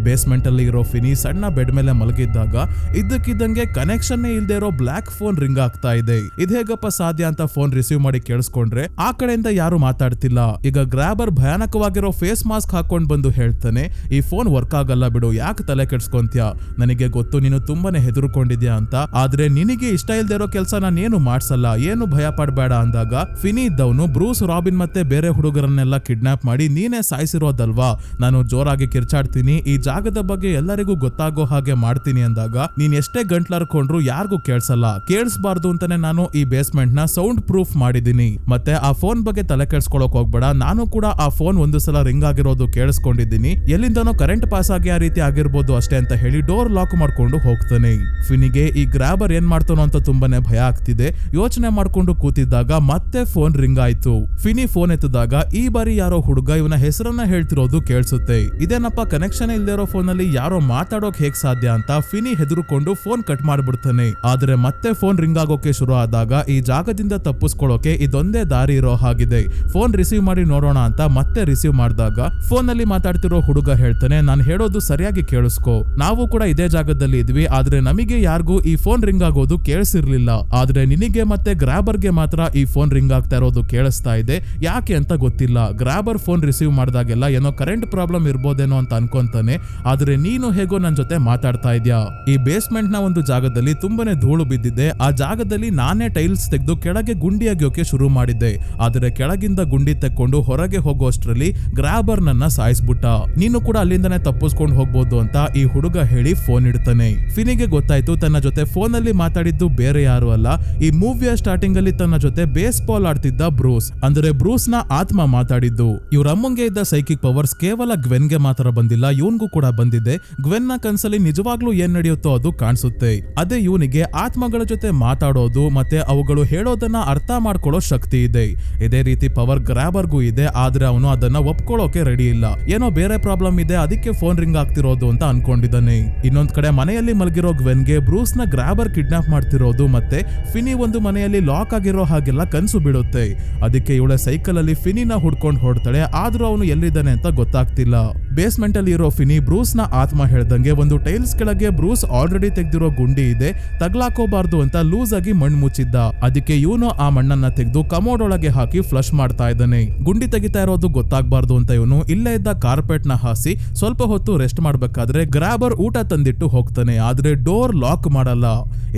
ಬೇಸ್ಮೆಂಟ್ ಅಲ್ಲಿ ಇರೋ ಫಿನಿ ಸಣ್ಣ ಬೆಡ್ ಮೇಲೆ ಮಲಗಿದ್ದಾಗ ಇದ್ದಕ್ಕಿದ್ದಂಗೆ ಕನೆಕ್ಷನ್ ಇಲ್ದೇ ಇರೋ ಬ್ಲಾಕ್ ಫೋನ್ ರಿಂಗ್ ಆಗ್ತಾ ಇದೆ. ಇದೇಗಪ್ಪ ಸಾಧ್ಯ ಅಂತ ಫೋನ್ ರಿಸೀವ್ ಮಾಡಿ ಕೇಳಿಸ್ಕೊಂಡ್ರೆ ಆ ಕಡೆಯಿಂದ ಯಾರು ಮಾತಾಡ್ತಿಲ್ಲ. ಈಗ ಗ್ರಾಬರ್ ಭಯಾನಕವಾಗಿರೋ ಫೇಸ್ ಮಾಸ್ಕ್ ಹಾಕೊಂಡ್ ಬಂದು ಹೇಳ್ತಾನೆ, ಈ ಫೋನ್ ವರ್ಕ್ ಆಗಲ್ಲ ಬಿಡು, ಯಾಕೆ ತಲೆ ಕೆಡ್ಸ್ಕೊಂತ್ಯಾ, ನನಗೆ ಗೊತ್ತು ನೀನು ತುಂಬಾನೇ ಹೆದರ್ಕೊಂಡಿದ್ಯಾ ಅಂತ, ಆದ್ರೆ ನಿನಗೆ ಇಷ್ಟ ಇಲ್ದೇ ಕೆಲಸ ನಾನೇನು ಮಾಡ್ಸಲ್ಲ, ಏನು ಭಯ ಪಡಬೇಡ ಅಂದಾಗ ಫಿನಿ ಇದ್ದವನು ಬ್ರೂಸ್, ರಾಬಿನ್ ಮತ್ತೆ ಬೇರೆ ಹುಡುಗರನ್ನೆಲ್ಲ ಕಿಡ್ನಾಪ್ ಮಾಡಿ ನೀನೇ ಸಾಯಿಸಿರೋದಲ್ವಾ, ನಾನು ಜೋರಾಗಿ ಕಿರ್ಚಾಡ್ತೀನಿ, ಈ ಜಾಗದ ಬಗ್ಗೆ ಎಲ್ಲರಿಗೂ ಗೊತ್ತಾಗೋ ಹಾಗೆ ಮಾಡ್ತೀನಿ ಅಂದಾಗ ನೀನ್ ಎಷ್ಟೇ ಗಂಟ್ಲರ್ಕೊಂಡ್ರು ಯಾರಿಗೂ ಕೇಳಿಸಲ್ಲ, ಕೇಳಿಸಬಾರ್ದು ಅಂತಾನೆ ನಾನು ಈ ಬೇಸ್ಮೆಂಟ್ ನ ಸೌಂಡ್ ಪ್ರೂಫ್ ಮಾಡಿದೀನಿ, ಮತ್ತೆ ಆ ಫೋನ್ ಬಗ್ಗೆ ತಲೆ ಕೆಡ್ಸ್ಕೊಳಕ್ ಹೋಗ್ಬೇಡ, ನಾನು ಕೂಡ ಆ ಫೋನ್ ಒಂದು ಸಲ ರಿಂಗ್ ಆಗಿರೋದು ಕೇಳಿಸ್ಕೊಂಡಿದ್ದೀನಿ, ಎಲ್ಲಿಂದನೋ ಕರೆಂಟ್ ಪಾಸ್ ಆಗಿ ಆ ರೀತಿ ಆಗಿರ್ಬೋದು ಅಷ್ಟೇ ಅಂತ ಹೇಳಿ ಡೋರ್ ಲಾಕ್ ಮಾಡ್ಕೊಂಡು ಹೋಗ್ತಾನೆ. ಫಿನಿಗೆ ಈ ಗ್ರಾಬರ್ ಏನ್ ಮಾಡ್ತಾನೋ ಅಂತ ತುಂಬಾನೇ ಭಯ ಆಗ್ತಿದೆ. ಯೋಚನೆ ಮಾಡ್ಕೊಂಡು ಕೂತಿದ್ದಾಗ ಮತ್ತೆ ಫೋನ್ ರಿಂಗ್ ಆಯ್ತು. ಫಿನಿ ಫೋನ್ ಎತ್ತಿದಾಗ ಈ ಬಾರಿ ಯಾರೋ ಹುಡುಗ ಇವನ ಹೆಸರನ್ನ ಹೇಳ್ತಿರೋದು ಕೇಳಿಸುತ್ತೆ. ಇದೇನಪ್ಪ ಕನೆಕ್ಷನ್ ಇಲ್ದೇ ಇರೋ ಫೋನ್ ಅಲ್ಲಿ ಯಾರೋ ಮಾತಾಡೋಕ್ ಹೇಗ್ ಸಾಧ್ಯ ಅಂತ ಫಿನಿ ಹೆದರ್ಕೊಂಡು ಫೋನ್ ಕಟ್ ಮಾಡ್ಬಿಡ್ತಾನೆ. ಆದ್ರೆ ಮತ್ತೆ ಫೋನ್ ರಿಂಗ್ ಆಗೋಕೆ ಶುರು ಆದಾಗ ಈ ಜಾಗದಿಂದ ತಪ್ಪಿಸ್ಕೊಳ್ಳೋಕೆ ಇದೊಂದೇ ದಾರಿ ಇರೋ ಹಾಗಿದೆ. ಫೋನ್ ರಿಸೀವ್ ಮಾಡಿ ನೋಡೋಣ ಅಂತ ಮತ್ತೆ ರಿಸೀವ್ ಮಾಡಿದಾಗ ಫೋನ್ ಅಲ್ಲಿ ಮಾತಾಡ್ತಿರೋ ಹುಡುಗ ಹೇಳ್ತಾನೆ, ನಾನು ಹೇಳೋದು ಸರಿಯಾಗಿ ಕೇಳಿಸ್ಕೊ, ನಾವು ಕೂಡ ಇದೇ ಜಾಗದಲ್ಲಿ ಇದ್ವಿ, ಆದ್ರೆ ನಮಗೆ ಯಾರಿಗೂ ಈ ಫೋನ್ ರಿಂಗ್ ಆಗೋದು ಕೇಳಿಸಿರ್ಲಿಲ್ಲ, ಆದ್ರೆ ನಿನಗೆ ಮತ್ತೆ ಗ್ರಾಬರ್ಗೆ ಮಾತ್ರ ಈ ಫೋನ್ ರಿಂಗ್ ಆಗ್ತಾ ಇರೋದು ಕೇಳಿಸ್ತಾ ಇದೆ, ಯಾಕೆ ಅಂತ ಗೊತ್ತಿಲ್ಲ. ಗ್ರಾಬರ್ ಫೋನ್ ರಿಸೀವ್ ಮಾಡಿದಾಗೆಲ್ಲ ಏನೋ ಕರೆಂಟ್ ಪ್ರಾಬ್ಲಮ್ ಇರ್ಬೋದೇನೋ ಅಂತ ಅನ್ಕೊಂತಾನೆ, ಆದ್ರೆ ನೀನು ಹೇಗೋ ನನ್ ಜೊತೆ ಮಾತಾಡ್ತಾ ಇದ್ಯಾ. ಈ ಬೇಸ್ಮೆಂಟ್ ನ ಒಂದು ಜಾಗದಲ್ಲಿ ತುಂಬಾನೇ ಧೂಳು ಬಿದ್ದಿದೆ. ಆ ಜಾಗದಲ್ಲಿ ನಾನೇ ಟೈಲ್ಸ್ ತೆಗೆದು ಕೆಳಗೆ ಗುಂಡಿ ಅಗಿಯೋಕೆ ಶುರು ಮಾಡಿದ್ದೆ, ಆದ್ರೆ ಕೆಳಗಿಂದ ಗುಂಡಿ ತೆಕ್ಕೊಂಡು ಹೊರಗೆ ಹೋಗೋಷ್ಟ್ರಲ್ಲಿ ಗ್ರಾಬರ್ ನನ್ನ ಸಾಯಿಸ್ಬಿಟ್ಟ, ನೀನು ಕೂಡ ಅಲ್ಲಿಂದನೇ ತಪ್ಪಿಸ್ಕೊಂಡು ಹೋಗ್ಬೋದು ಅಂತ ಈ ಹುಡುಗ ಹೇಳಿ ಫೋನ್ ಇಡ್ತಾನೆ. ಫಿನಿಗೆ ಗೊತ್ತಾಯ್ತು ತನ್ನ ಜೊತೆ ಫೋನ್ ಅಲ್ಲಿ ಮಾತಾಡಿದ್ದು ಬೇರೆ ಯಾರು ಅಲ್ಲ, ಈ ಮೂವಿಯ ಸ್ಟಾರ್ಟಿಂಗ್ ಅಲ್ಲಿ ತನ್ನ ಜೊತೆ ಬೇಸ್ ಬಾಲ್ ಆಡ್ತಿದ್ದ ಬ್ರೂಸ್, ಅಂದ್ರೆ ಬ್ರೂಸ್ ನ ಆತ್ಮ ಮಾತಾಡಿದ್ದು. ಇವ್ರ ಅಮ್ಮಂಗೆ ಇದ್ದ ಸೈಕಿಕ್ ಪವರ್ಸ್ ಕೇವಲ ಗ್ವೆನ್ಗೆ ಮಾತ್ರ ಬಂದಿಲ್ಲ, ಇವನ್ಗೂ ಕೂಡ ಬಂದಿದೆ. ಗ್ವೆನ್ ನ ಕನ್ಸಲ್ಲಿ ನಿಜವಾಗ್ಲೂ ಏನ್ ನಡೆಯುತ್ತೋ ಅದು ಕಾಣಿಸುತ್ತೆ. ಅದೇ ಇವನಿಗೆ ಆತ್ಮಗಳ ಜೊತೆ ಮಾತಾಡೋದು ಮತ್ತೆ ಅವುಗಳು ಹೇಳೋದನ್ನ ಅರ್ಥ ಮಾಡ್ಕೊಳ್ಳೋ ಶಕ್ತಿ ಇದೆ. ಇದೇ ರೀತಿ ಪವರ್ ಗ್ರಾಬರ್ಗೂ ಇದೆ, ಆದ್ರೆ ಅವನು ಅದನ್ನ ಒಪ್ಕೊಳ್ಳೋಕೆ ರೆಡಿ ಇಲ್ಲ. ಏನೋ ಬೇರೆ ಪ್ರಾಬ್ಲಮ್ ಇದೆ, ಅದಕ್ಕೆ ಫೋನ್ ರಿಂಗ್ ಆಗ್ತಿರೋದು ಅಂತ ಅನ್ಕೊಂಡಿದ್ದಾನೆ. ಇನ್ನೊಂದ್ ಕಡೆ ಮನೆಯಲ್ಲಿ ಮಲಗಿರೋ ಗ್ವೆನ್ಗೆ ಬ್ರೂಸ್ ನ ಗ್ರಾಬರ್ ಕಿಡ್ನಾಪ್ ಮಾಡ್ತಿರೋದು ಮತ್ತೆ ಫಿನಿ ಒಂದು ಮನೆಯಲ್ಲಿ ಲಾಕ್ ಆಗಿರೋ ಹಾಗೆಲ್ಲ ಕನ್ಸು ಬಿಡುತ್ತೆ. ಅದಕ್ಕೆ ಇವಳೆ ಸೈಕಲ್ ಅಲ್ಲಿ ಫಿನಿನ ಹುಡ್ಕೊಂಡು ಹೊಡ್ತಾಳೆ, ಆದ್ರೂ ಅವನು ಎಲ್ಲಿದ್ದಾನೆ ಅಂತ ಗೊತ್ತಾಗ್ತಿಲ್ಲ. ಬೇಸ್ಮೆಂಟ್ ಅಲ್ಲಿ ಇರೋ ಫಿನಿ ಬ್ರೂಸ್ ನ ಆತ್ಮ ಹೇಳ್ದಂಗೆ ಒಂದು ಟೈಲ್ಸ್ ಕೆಳಗೆ ಬ್ರೂಸ್ ಆಲ್ರೆಡಿ ತೆಗ್ದಿರೋ ಗುಂಡಿ ಇದೆ, ತಗ್ಲಾಕೋಬಾರ್ದು ಅಂತ ಲೂಸ್ ಆಗಿ ಮಣ್ಣು ಮುಚ್ಚಿದ್ದ. ಅದಕ್ಕೆ ಇವನು ಆ ಮಣ್ಣನ್ನ ತೆಗೆದು ಕಮೋಡ್ ಒಳಗೆ ಹಾಕಿ ಫ್ಲಶ್ ಮಾಡ್ತಾ ಇದ್ದಾನೆ. ಗುಂಡಿ ತೆಗಿತಾ ಇರೋದು ಗೊತ್ತಾಗ್ಬಾರ್ದು ಅಂತ ಇವನು ಇಲ್ಲೇ ಇದ್ದ ಕಾರ್ಪೆಟ್ ನ ಹಾಸಿ ಸ್ವಲ್ಪ ಹೊತ್ತು ರೆಸ್ಟ್ ಮಾಡ್ಬೇಕಾದ್ರೆ ಗ್ರಾಬರ್ ಊಟ ತಂದಿಟ್ಟು ಹೋಗ್ತಾನೆ, ಆದ್ರೆ ಡೋರ್ ಲಾಕ್ ಮಾಡಲ್ಲ.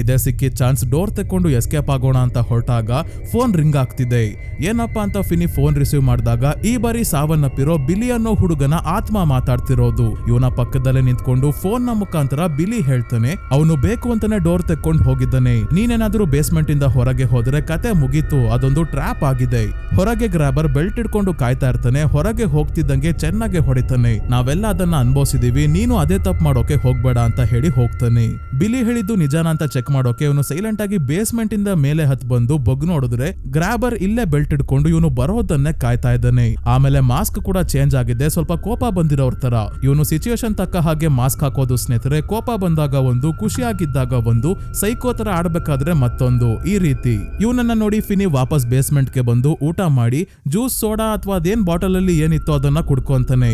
ಇದೇ ಸಿಕ್ಕಿ ಚಾನ್ಸ್ ಡೋರ್ ತೆಕ್ಕೊಂಡು ಎಸ್ಕೇಪ್ ಆಗೋಣ ಅಂತ ಹೊರಟಾಗ ಫೋನ್ ರಿಂಗ್ ಆಗ್ತಿದೆ. ಏನಪ್ಪಾ ಅಂತ ಫಿನಿ ಫೋನ್ ರಿಸೀವ್ ಮಾಡಿದಾಗ ಈ ಬಾರಿ ಸಾವನ್ನಪ್ಪಿರೋ ಬಿಲಿ ಅನ್ನೋ ಹುಡುಗನ ಆತ್ಮ ಮಾತಾಡ್ತಿರೋದು. ಇವನ ಪಕ್ಕದಲ್ಲೇ ನಿಂತ್ಕೊಂಡು ಫೋನ್ ನ ಮುಖಾಂತರ ಬಿಲಿ ಹೇಳ್ತಾನೆ, ಅವನು ಬೇಕು ಅಂತಾನೆ ಡೋರ್ ತೆಕ್ಕೊಂಡು ಹೋಗಿದ್ದಾನೆ, ನೀನೇನಾದ್ರೂ ಬೇಸ್ಮೆಂಟ್ ಇಂದ ಹೊರಗೆ ಹೋದ್ರೆ ಕತೆ ಮುಗೀತು, ಅದೊಂದು ಟ್ರ್ಯಾಪ್ ಆಗಿದೆ. ಹೊರಗೆ ಗ್ರಾಬರ್ ಬೆಲ್ಟ್ ಇಟ್ಕೊಂಡು ಕಾಯ್ತಾ ಇರ್ತಾನೆ, ಹೊರಗೆ ಹೋಗ್ತಿದ್ದಂಗೆ ಚೆನ್ನಾಗಿ ಹೊಡಿತಾನೆ, ನಾವೆಲ್ಲ ಅದನ್ನ ಅನ್ಭವಿಸಿದೀವಿ, ನೀನು ಅದೇ ತಪ್ಪು ಮಾಡೋಕೆ ಹೋಗ್ಬೇಡ ಅಂತ ಹೇಳಿ ಹೋಗ್ತಾನೆ. ಬಿಲಿ ಹೇಳಿದ್ದು ನಿಜಾನ ಅಂತ ಚೆಕ್ ಮಾಡೋಕೆ ಇವನು ಸೈಲೆಂಟ್ ಆಗಿ ಬೇಸ್ಮೆಂಟ್ ಇಂದ ಮೇಲೆ ಹತ್ ಬಂದು ಬಗ್ ನೋಡಿದ್ರೆ ಗ್ರಾಬರ್ ಇಲ್ಲೇ ಬೆಲ್ಟ್ ಇಟ್ಕೊಂಡು ಇವನು ಬರೋದನ್ನೇ ಕಾಯ್ತಾ ಇದ್ದಾನೆ. ಆಮೇಲೆ ಮಾಸ್ಕ್ ಕೂಡ ಚೇಂಜ್ ಆಗಿದೆ, ಸ್ವಲ್ಪ ಕೋಪ ಬಂದಿರೋ ಇಲ್ದಿರೋರ್ ತರ. ಇವನು ಸಿಚುಯೇಷನ್ ತಕ್ಕ ಹಾಗೆ ಮಾಸ್ಕ್ ಹಾಕೋದು ಸ್ನೇಹಿತರೆ, ಕೋಪ ಬಂದಾಗ ಒಂದು, ಖುಷಿಯಾಗಿದ್ದಾಗ ಒಂದು, ಸೈಕೋ ತರ ಆಡ್ಬೇಕಾದ್ರೆ ಮತ್ತೊಂದು, ಈ ರೀತಿ. ಇವನನ್ನ ನೋಡಿ ಫಿನಿ ವಾಪಸ್ ಬೇಸ್ಮೆಂಟ್ ಗೆ ಬಂದು ಊಟ ಮಾಡಿ ಜ್ಯೂಸ್, ಸೋಡಾ ಅಥವಾ ಅದೇನ್ ಬಾಟಲ್ ಅಲ್ಲಿ ಏನಿತ್ತು ಅದನ್ನ ಕುಡ್ಕೊಂತಾನೆ.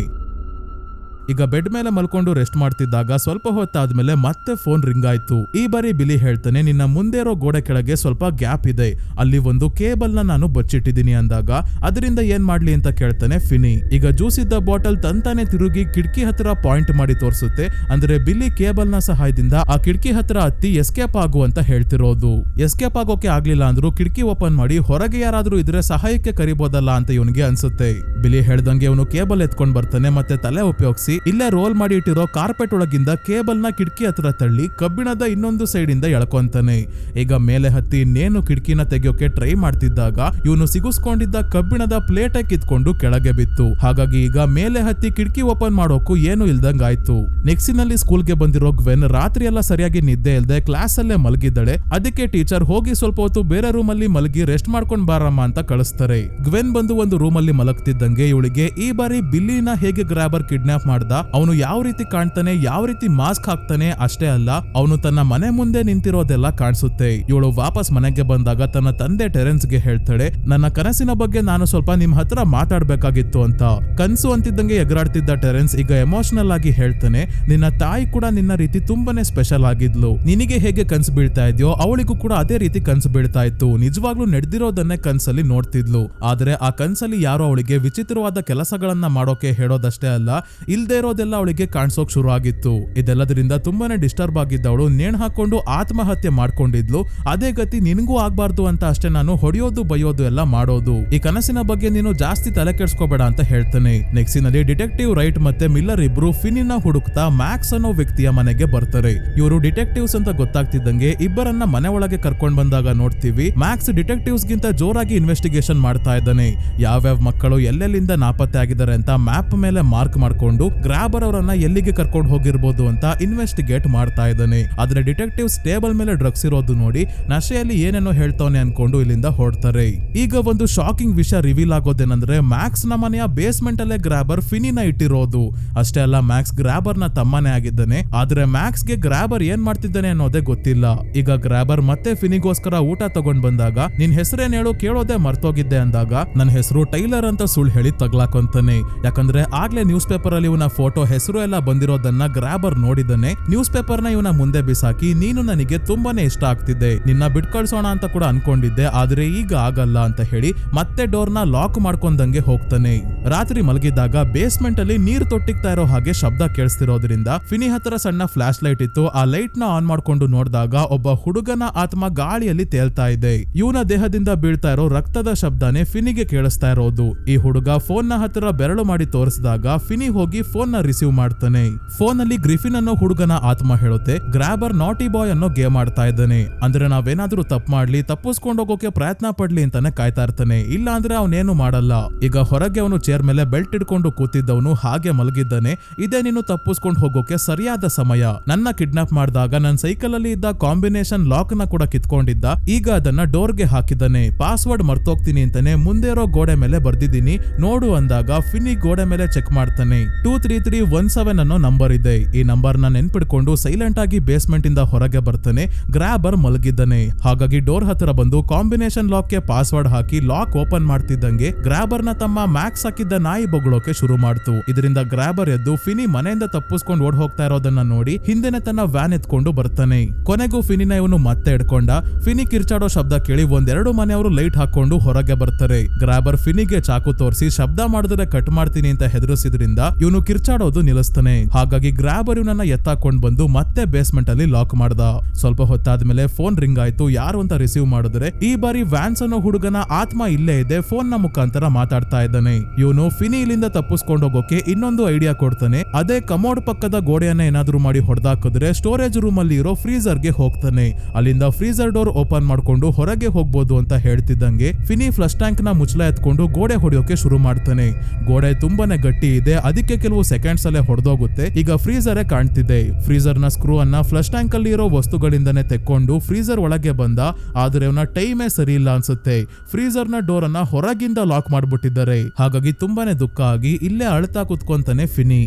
ಈಗ ಬೆಡ್ ಮೇಲೆ ಮಲ್ಕೊಂಡು ರೆಸ್ಟ್ ಮಾಡ್ತಿದ್ದಾಗ ಸ್ವಲ್ಪ ಹೊತ್ತಾದ್ಮೇಲೆ ಮತ್ತೆ ಫೋನ್ ರಿಂಗ್ ಆಯ್ತು. ಈ ಬಾರಿ ಬಿಲಿ ಹೇಳ್ತಾನೆ, ನಿನ್ನ ಮುಂದೆ ಇರೋ ಗೋಡೆ ಕೆಳಗೆ ಸ್ವಲ್ಪ ಗ್ಯಾಪ್ ಇದೆ, ಅಲ್ಲಿ ಒಂದು ಕೇಬಲ್ ನ ನಾನು ಬಚ್ಚಿಟ್ಟಿದ್ದೀನಿ ಅಂದಾಗ ಅದರಿಂದ ಏನ್ ಮಾಡ್ಲಿ ಅಂತ ಕೇಳ್ತಾನೆ ಫಿನಿ. ಈಗ ಜ್ಯೂಸ್ ಇದ್ದ ಬಾಟಲ್ ತಂತಾನೆ ತಿರುಗಿ ಕಿಟಕಿ ಹತ್ರ ಪಾಯಿಂಟ್ ಮಾಡಿ ತೋರಿಸುತ್ತೆ. ಅಂದ್ರೆ ಬಿಲಿ ಕೇಬಲ್ ನ ಸಹಾಯದಿಂದ ಆ ಕಿಟಕಿ ಹತ್ರ ಹತ್ತಿ ಎಸ್ಕೇಪ್ ಆಗು ಅಂತ ಹೇಳ್ತಿರೋದು. ಎಸ್ಕೇಪ್ ಆಗೋಕೆ ಆಗ್ಲಿಲ್ಲ ಅಂದ್ರೂ ಕಿಟಕಿ ಓಪನ್ ಮಾಡಿ ಹೊರಗೆ ಯಾರಾದ್ರೂ ಇದ್ರೆ ಸಹಾಯಕ್ಕೆ ಕರಿಬೋದಲ್ಲ ಅಂತ ಇವನಿಗೆ ಅನ್ಸುತ್ತೆ. ಬಿಲಿ ಹೇಳ್ದಂಗೆ ಅವನು ಕೇಬಲ್ ಎತ್ಕೊಂಡ್ ಬರ್ತಾನೆ, ಮತ್ತೆ ತಲೆ ಉಪಯೋಗಿಸಿ ಇಲ್ಲೇ ರೋಲ್ ಮಾಡಿ ಇಟ್ಟಿರೋ ಕಾರ್ಪೆಟ್ ಒಳಗಿಂದ ಕೇಬಲ್ ನ ಕಿಟಕಿ ಹತ್ರ ತಳ್ಳಿ ಕಬ್ಬಿಣದ ಇನ್ನೊಂದು ಸೈಡ್ ಇಂದ ಎಳ್ಕೊಂತಾನೆ. ಈಗ ಮೇಲೆ ಹತ್ತಿ ಇನ್ನೇನು ಕಿಟಕಿನ ತೆಗೆಯೋಕೆ ಟ್ರೈ ಮಾಡ್ತಿದ್ದಾಗ ಇವನು ಸಿಗುಸ್ಕೊಂಡಿದ್ದ ಕಬ್ಬಿಣದ ಪ್ಲೇಟ್ ಕಿತ್ಕೊಂಡು ಕೆಳಗೆ ಬಿತ್ತು. ಹಾಗಾಗಿ ಈಗ ಮೇಲೆ ಹತ್ತಿ ಕಿಟಕಿ ಓಪನ್ ಮಾಡೋಕು ಏನು ಇಲ್ದಂಗ ಆಯ್ತು. ನೆಕ್ಸ್ಟಿನಲ್ಲಿ ಸ್ಕೂಲ್ಗೆ ಬಂದಿರೋ ಗ್ವೆನ್ ರಾತ್ರಿ ಎಲ್ಲ ಸರಿಯಾಗಿ ನಿದ್ದೆ ಇಲ್ದೆ ಕ್ಲಾಸ್ ಅಲ್ಲೇ ಮಲಗಿದ್ದಾಳೆ. ಅದಕ್ಕೆ ಟೀಚರ್ ಹೋಗಿ ಸ್ವಲ್ಪ ಹೊತ್ತು ಬೇರೆ ರೂಮ್ ಅಲ್ಲಿ ಮಲಗಿ ರೆಸ್ಟ್ ಮಾಡ್ಕೊಂಡ್ ಬಾರಮ್ಮ ಅಂತ ಕಳಿಸ್ತಾರೆ. ಗ್ವೆನ್ ಬಂದು ಒಂದು ರೂಮ್ ಅಲ್ಲಿ ಮಲಗ್ತಿದ್ದಂಗೆ ಇವಳಿಗೆ ಈ ಬಾರಿ ಬಿಲ್ಲಿನ ಹೇಗೆ ಗ್ರಾಬರ್ ಕಿಡ್ನಾಪ್ ಮಾಡ್ದ, ಅವನು ಯಾವ ರೀತಿ ಕಾಣ್ತಾನೆ, ಯಾವ ರೀತಿ ಮಾಸ್ಕ್ ಹಾಕ್ತಾನೆ, ಅಷ್ಟೇ ಅಲ್ಲ ಅವನು ತನ್ನ ಮನೆ ಮುಂದೆ ನಿಂತಿರೋದೆಲ್ಲ ಕಾಣಿಸುತ್ತೆ. ಇವಳು ವಾಪಸ್ ಮನೆಗೆ ಬಂದಾಗ ತನ್ನ ತಂದೆ ಟೆರೆನ್ಸ್ ಗೆ ಹೇಳ್ತಾಳೆ, ನನ್ನ ಕನಸಿನ ಬಗ್ಗೆ ನಾನು ಸ್ವಲ್ಪ ನಿಮ್ ಹತ್ರ ಮಾತಾಡ್ಬೇಕಾಗಿತ್ತು ಅಂತ. ಕನ್ಸು ಅಂತಿದ್ದಂಗೆ ಎಗರಾಡ್ತಿದ್ದ ಟೆರೆನ್ಸ್ ಈಗ ಎಮೋಷನಲ್ ಆಗಿ ಹೇಳ್ತಾನೆ, ನಿನ್ನ ತಾಯಿ ಕೂಡ ನಿನ್ನ ರೀತಿ ತುಂಬಾನೇ ಸ್ಪೆಷಲ್ ಆಗಿದ್ಲು, ನಿನಗೆ ಹೇಗೆ ಕನ್ಸು ಬೀಳ್ತಾ ಇದೆಯೋ ಅವಳಿಗೂ ಕೂಡ ಅದೇ ರೀತಿ ಕನ್ಸು ಬೀಳ್ತಾ ಇತ್ತು, ನಿಜವಾಗ್ಲೂ ನಡೆದಿರೋದನ್ನೇ ಕನ್ಸಲ್ಲಿ ನೋಡ್ತಿದ್ಲು. ಆದ್ರೆ ಆ ಕನ್ಸಲ್ಲಿ ಯಾರೋ ಅವಳಿಗೆ ವಿಚಿತ್ರವಾದ ಕೆಲಸಗಳನ್ನ ಮಾಡೋಕೆ ಹೇಳೋದಷ್ಟೇ ಅಲ್ಲ, ಇಲ್ದೇ ಇರೋದೆಲ್ಲ ಅವಳಿಗೆ ಕಾಣಿಸೋಕ್ ಶುರು ಆಗಿತ್ತು. ಇದೆಲ್ಲದರಿಂದ ತುಂಬಾನೇ ಡಿಸ್ಟರ್ಬ್ ಆಗಿದ್ದವಳು ನೇಣು ಹಾಕೊಂಡು ಆತ್ಮಹತ್ಯೆ ಮಾಡ್ಕೊಂಡಿದ್ಲು. ಅದೇ ಗತಿ ನಿನಗೂ ಆಗ್ಬಾರ್ದು ಅಂತ ಅಷ್ಟೇ ನಾನು ಹೊಡೆಯೋದು ಬೈಯೋದು ಎಲ್ಲ ಮಾಡೋದು. ಈ ಕನಸಿನ ಬಗ್ಗೆ ನೀನು ಜಾಸ್ತಿ ತಲೆ ಕೆಡ್ಸ್ಕೋಬೇಡ ಅಂತ ಹೇಳ್ತಾನೆ. ನೆಕ್ಸ್ಟಿನಲ್ಲಿ ಡಿಟೆಕ್ಟಿವ್ ರೈಟ್ ಮತ್ತೆ ಮಿಲ್ಲರ್ ಇಬ್ರು ಫಿನಿನ ಹುಡುಕ್ತಾ ಮ್ಯಾಕ್ಸ್ ಅನ್ನೋ ವ್ಯಕ್ತಿಯ ಮನೆಗೆ ಬರ್ತಾರೆ. ಇವರು ಡಿಟೆಕ್ಟಿವ್ಸ್ ಅಂತ ಗೊತ್ತಾಗ್ತಿದ್ದಂಗೆ ಇಬ್ಬರನ್ನ ಮನೆ ಒಳಗೆ ಕರ್ಕೊಂಡ್ ಬಂದಾಗ ನೋಡ್ತೀವಿ ಮ್ಯಾಕ್ಸ್ ಡಿಟೆಕ್ಟಿವ್ಸ್ ಗಿಂತ ಜೋರಾಗಿ ಇನ್ವೆಸ್ಟಿಗೇಷನ್ ಮಾಡ್ತಾ ಇದ್ದಾನೆ. ಯಾವ್ಯಾವ ಮಕ್ಕಳು ಎಲ್ಲೆಲ್ಲಿಂದ ನಾಪತ್ತೆ ಆಗಿದ್ದಾರೆ ಅಂತ ಮ್ಯಾಪ್ ಮೇಲೆ ಮಾರ್ಕ್ ಮಾಡ್ಕೊಂಡು ಗ್ರಾಬರ್ ಅವರನ್ನ ಎಲ್ಲಿಗೆ ಕರ್ಕೊಂಡು ಹೋಗಿರ್ಬೋದು ಅಂತ ಇನ್ವೆಸ್ಟಿಗೇಟ್ ಮಾಡ್ತಾ ಇದ್ದಾನೆ. ಆದ್ರೆ ಡಿಟೆಕ್ಟಿವ್ಸ್ ಟೇಬಲ್ ಮೇಲೆ ಡ್ರಗ್ಸ್ ಇರೋದು ನೋಡಿ ನಶೆಯಲ್ಲಿ ಏನೇನೋ ಹೇಳ್ತಾನೆ ಅನ್ಕೊಂಡು ಇಲ್ಲಿಂದ ಹೊರಡ್ತಾರೆ. ಈಗ ಒಂದು ಶಾಕಿಂಗ್ ವಿಷಯ ರಿವೀಲ್ ಆಗೋದೇನಂದ್ರೆ ಮ್ಯಾಕ್ಸ್ ನ ಮನೆಯ ಬೇಸ್ಮೆಂಟ್ ಅಲ್ಲೇ ಗ್ರಾಬರ್ ಫಿನಿನ ಇಟ್ಟಿರೋದು. ಅಷ್ಟೇ ಅಲ್ಲ ಮ್ಯಾಕ್ಸ್ ಗ್ರಾಬರ್ ನ ತಮ್ಮನೇ ಆಗಿದ್ದಾನೆ. ಆದ್ರೆ ಮ್ಯಾಕ್ಸ್ ಗೆ ಗ್ರಾಬರ್ ಏನ್ ಮಾಡ್ತಿದ್ದಾನೆ ಅನ್ನೋದೇ ಗೊತ್ತಿಲ್ಲ. ಈಗ ಗ್ರಾಬರ್ ಮತ್ತೆ ಫಿನಿಗೋಸ್ಕರ ಊಟ ತಗೊಂಡ್ ಬಂದಾಗ ನಿನ್ ಹೆಸರೇನ್ ಹೇಳು ಕೇಳೋದೇ ಮರ್ತೋಗಿದ್ದೆ ಅಂದಾಗ ನನ್ನ ಹೆಸರು ಟೈಲರ್ ಅಂತ ಸುಳ್ಳು ಹೇಳಿ ತಗ್ಲಾಕೊಂತಾನೆ. ಯಾಕಂದ್ರೆ ಆಗ್ಲೇ ನ್ಯೂಸ್ ಪೇಪರ್ ಅಲ್ಲಿ ಇವನ ಫೋಟೋ ಹೆಸರು ಎಲ್ಲ ಬಂದಿರೋದನ್ನ ಗ್ರಾಬರ್ ನೋಡಿದ್ದಾನೆ. ನ್ಯೂಸ್ ಪೇಪರ್ ನ ಇವನ ಮುಂದೆ ಬಿಸಾಕಿ, ನೀನು ನನಗೆ ತುಂಬಾನೇ ಇಷ್ಟ ಆಗ್ತಿದ್ದೆ, ನಿನ್ನ ಬಿಟ್ಕಳ್ಸೋಣ ಅಂತ ಕೂಡ ಅನ್ಕೊಂಡಿದ್ದೆ, ಆದ್ರೆ ಈಗ ಆಗಲ್ಲ ಅಂತ ಹೇಳಿ ಮತ್ತೆ ಡೋರ್ ನ ಲಾಕ್ ಮಾಡ್ಕೊಂಡಂಗೆ ಹೋಗ್ತಾನೆ. ರಾತ್ರಿ ಮಲಗಿದಾಗ ಬೇಸ್ಮೆಂಟ್ ಅಲ್ಲಿ ನೀರ್ ತೊಟ್ಟಿಗ್ತಾ ಇರೋ ಹಾಗೆ ಶಬ್ದ ಕೇಳಿಸ್ತಿರೋದ್ರಿಂದ ಫಿನಿ ಹತ್ರ ಸಣ್ಣ ಫ್ಲಾಶ್ ಲೈಟ್ ಇತ್ತು. ಆ ಲೈಟ್ ನ ಆನ್ ಮಾಡ್ಕೊಂಡು ನೋಡಿದಾಗ ಒಬ್ಬ ಹುಡುಗನ ಆತ್ಮ ಗಾಳಿಯಲ್ಲಿ ತೇಲ್ತಾ ಇದೆ. ಇವನ ದೇಹದಿಂದ ಬೀಳ್ತಾ ಇರೋ ರಕ್ತದ ಶಬ್ದನೇ ಫಿನಿಗೆ ಕೇಳಿಸ್ತಾ ಇರೋದು. ಈ ಹುಡುಗ ಫೋನ್ ನ ಹತ್ರ ಬೆರಳು ಮಾಡಿ ತೋರಿಸಿದಾಗ ಫಿನಿ ಹೋಗಿ ಫೋನ್ ನ ರಿಸೀವ್ ಮಾಡ್ತಾನೆ. ಫೋನ್ ಅಲ್ಲಿ ಗ್ರಿಫಿನ್ ಅನ್ನೋ ಹುಡುಗನ ಆತ್ಮ ಹೇಳುತ್ತೆ, ಗ್ರಾಬರ್ ನಾಟಿ ಬಾಯ್ ಅನ್ನೋ ಗೇಮ್ ಆಡ್ತಾ ಇದ್ದಾನೆ. ಅಂದ್ರೆ ನಾವೇನಾದ್ರೂ ತಪ್ಪು ಮಾಡ್ಲಿ, ತಪ್ಪಿಸ್ಕೊಂಡು ಹೋಗೋಕೆ ಪ್ರಯತ್ನ ಪಡ್ಲಿ ಅಂತಾನೆ ಕಾಯ್ತಾ ಇರ್ತಾನೆ, ಇಲ್ಲ ಅಂದ್ರೆ ಅವನೇನು ಮಾಡಲ್ಲ. ಈಗ ಹೊರಗೆ ಅವನು ಚೇರ್ ಮೇಲೆ ಬೆಲ್ಟ್ ಇಟ್ಕೊಂಡು ಕೂತಿದ್ದವನು ಹಾಗೆ ಮಲಗಿದ್ದಾನೆ. ಇದೇ ನೀನು ತಪ್ಪಿಸ್ಕೊಂಡು ಹೋಗೋಕೆ ಸರಿಯಾದ ಸಮಯ. ನನ್ನ ಕಿಡ್ನಾಪ್ ಮಾಡಿದಾಗ ನನ್ನ ಸೈಕಲ್ ಅಲ್ಲಿ ಇದ್ದ ಕಾಂಬಿನೇಷನ್ ಲಾಕ್ ನ ಕೂಡ ಕಿತ್ಕೊಂಡಿದ್ದ, ಈಗ ಅದನ್ನ ಡೋರ್ಗೆ ಹಾಕಿದ್ದಾನೆ. ಪಾಸ್ವರ್ಡ್ ಮರ್ತೋಗ್ತೀನಿ ಅಂತಾನೆ ಮುಂದೆ ಇರೋ ಗೋಡೆ ಮೇಲೆ ಬರ್ದಿದ್ದೀನಿ ನೋಡು ಅಂದಾಗ ಫಿನಿ ಗೋಡೆ ಮೇಲೆ ಚೆಕ್ ಮಾಡ್ತಾನೆ. 23317 ಅನ್ನೋ ನಂಬರ್ ಇದೆ. ಈ ನಂಬರ್ ನ ನೆನ್ಪಿಡ್ಕೊಂಡು ಸೈಲೆಂಟ್ ಆಗಿ ಬೇಸ್ಮೆಂಟ್ ಇಂದ ಹೊರಗೆ ಬರ್ತಾನೆ. ಗ್ರಾಬರ್ ಮಲಗಿದ್ದಾನೆ. ಹಾಗಾಗಿ ಡೋರ್ ಹತ್ರ ಬಂದು ಕಾಂಬಿನೇಷನ್ ಲಾಕ್ ಗೆ ಪಾಸ್ವರ್ಡ್ ಹಾಕಿ ಲಾಕ್ ಓಪನ್ ಮಾಡ್ತಿದ್ದಂಗೆ ಗ್ರಾಬರ್ ನ ತಮ್ಮ ಮ್ಯಾಕ್ಸ್ ಹಾಕಿದ್ದ ನಾಯಿ ಬೊಗಳೋಕೆ ಶುರು ಮಾಡ್ತು. ಇದರಿಂದ ಗ್ರಾಬರ್ ಎದ್ದು ಫಿನಿ ಮನೆಯಿಂದ ತಪ್ಪಿಸ್ಕೊಂಡು ಓಡ್ ಹೋಗ್ತಾ ಇರೋದನ್ನ ನೋಡಿ ಹಿಂದೆನೆ ತನ್ನ ವ್ಯಾನ್ ಎತ್ಕೊಂಡು ಬರ್ತಾನೆ. ಕೊನೆಗೂ ಫಿನಿನ ಇವನು ಮತ್ತೆ ಹಿಡ್ಕೊಂಡ. ಫಿನಿ ಕಿರ್ಚಾಡೋ ಶಬ್ದ ಕೇಳಿ ಒಂದೆರಡು ಮನೆಯವರು ಲೈಟ್ ಹಾಕೊಂಡು ಹೊರಗೆ ಬರ್ತಾರೆ. ಗ್ರಾಬರ್ ಫಿನಿಗೆ ಚಾಕು ತೋರಿಸಿ ಶಬ್ದ ಮಾಡಿದ್ರೆ ಕಟ್ ಮಾಡ್ತೀನಿ ಅಂತ ಹೆದರಿಸಿದ್ರಿಂದ ಇವನು ಕಿರ್ಚಾಡೋದು ನಿಲ್ಲಿಸ್ತಾನೆ. ಹಾಗಾಗಿ ಗ್ರಾಬರ್ ಇವನನ್ನ ಎತ್ತಾಕೊಂಡ್ ಬಂದು ಮತ್ತೆ ಬೇಸ್ಮೆಂಟ್ ಅಲ್ಲಿ ಲಾಕ್ ಮಾಡ್ದ. ಸ್ವಲ್ಪ ಹೊತ್ತಾದ್ಮೇಲೆ ಫೋನ್ ರಿಂಗ್ ಆಯ್ತು. ಯಾರು ಅಂತ ರಿಸೀವ್ ಮಾಡಿದ್ರೆ ಈ ಬಾರಿ ವ್ಯಾನ್ಸ್ ಅನ್ನೋ ಹುಡುಗನ ಆತ್ಮ ಇಲ್ಲೇ ಇದೆ. ಫೋನ್ ನ ಮುಖಾಂತರ ಮಾತಾಡ್ತಾ ಇದ್ದಾನೆ. ಇವನು ಫಿನಿ ಇಲ್ಲಿಂದ ತಪ್ಪಿಸ್ಕೊಂಡು ಹೋಗೋಕೆ ಇನ್ನೊಂದು ಐಡಿಯಾ ಕೊಡ್ತಾನೆ. ಅದೇ ಕಮೋಡ್ ಪಕ್ಕದ ಗೋಡೆಯನ್ನ ಏನಾದ್ರೂ ಮಾಡಿ ಹೊಡೆದಾಕಿದ್ರೆ ಸ್ಟೋರೇಜ್ ರೂಮ್ ಅಲ್ಲಿ ಇರೋ ಫ್ರೀಜರ್ ಗೆ ಹೋಗ್ತಾನೆ. ಅಲ್ಲಿಂದ ಫ್ರೀಜರ್ ಡೋರ್ ಓಪನ್ ಮಾಡ್ಕೊಂಡು ಹೊರಗೆ ಹೋಗ್ಬೋದು ಅಂತ ಹೇಳ್ತಿದ್ದಂಗೆ ಫಿನಿ ಫ್ಲಶ್ ಟ್ಯಾಂಕ್ ನ ಮುಚ್ಚಳ ಎತ್ಕೊಂಡು ಗೋಡೆ ಹೊಡೆಯೋಕೆ ಶುರು ಮಾಡ್ತಾನೆ. ಗೋಡೆ ತುಂಬಾನೇ ಗಟ್ಟಿ ಇದೆ, ಅದಕ್ಕೆ ಕೆಲವು ಸೆಕೆಂಡ್ಸ್ ಅಲ್ಲೇ ಹೊಡೆದೋಗುತ್ತೆ. ಈಗ ಫ್ರೀಜರ್ ಕಾಣ್ತಿದೆ. ಫ್ರೀಜರ್ ನ ಸ್ಕ್ರೂ ಅನ್ನ ಫ್ಲಶ್ ಟ್ಯಾಂಕ್ ಅಲ್ಲಿ ಇರೋ ವಸ್ತುಗಳಿಂದನೇ ತೆಕ್ಕೊಂಡು ಫ್ರೀಜರ್ ಒಳಗೆ ಬಂದ. ಆದ್ರೆ ಅವನ ಟೈಮೇ ಸರಿ ಇಲ್ಲ ಅನ್ಸುತ್ತೆ. ಫ್ರೀಜರ್ ನ ಡೋರ್ ಅನ್ನ ಹೊರಗಿಂದ ಲಾಕ್ ಮಾಡ್ಬಿಟ್ಟಿದ್ದಾರೆ. ಹಾಗಾಗಿ ತುಂಬಾನೇ ದುಃಖ ಆಗಿ ಇಲ್ಲೇ ಅಳ್ತಾ ಕುತ್ಕೊಂತಾನೆ ಫಿನಿ.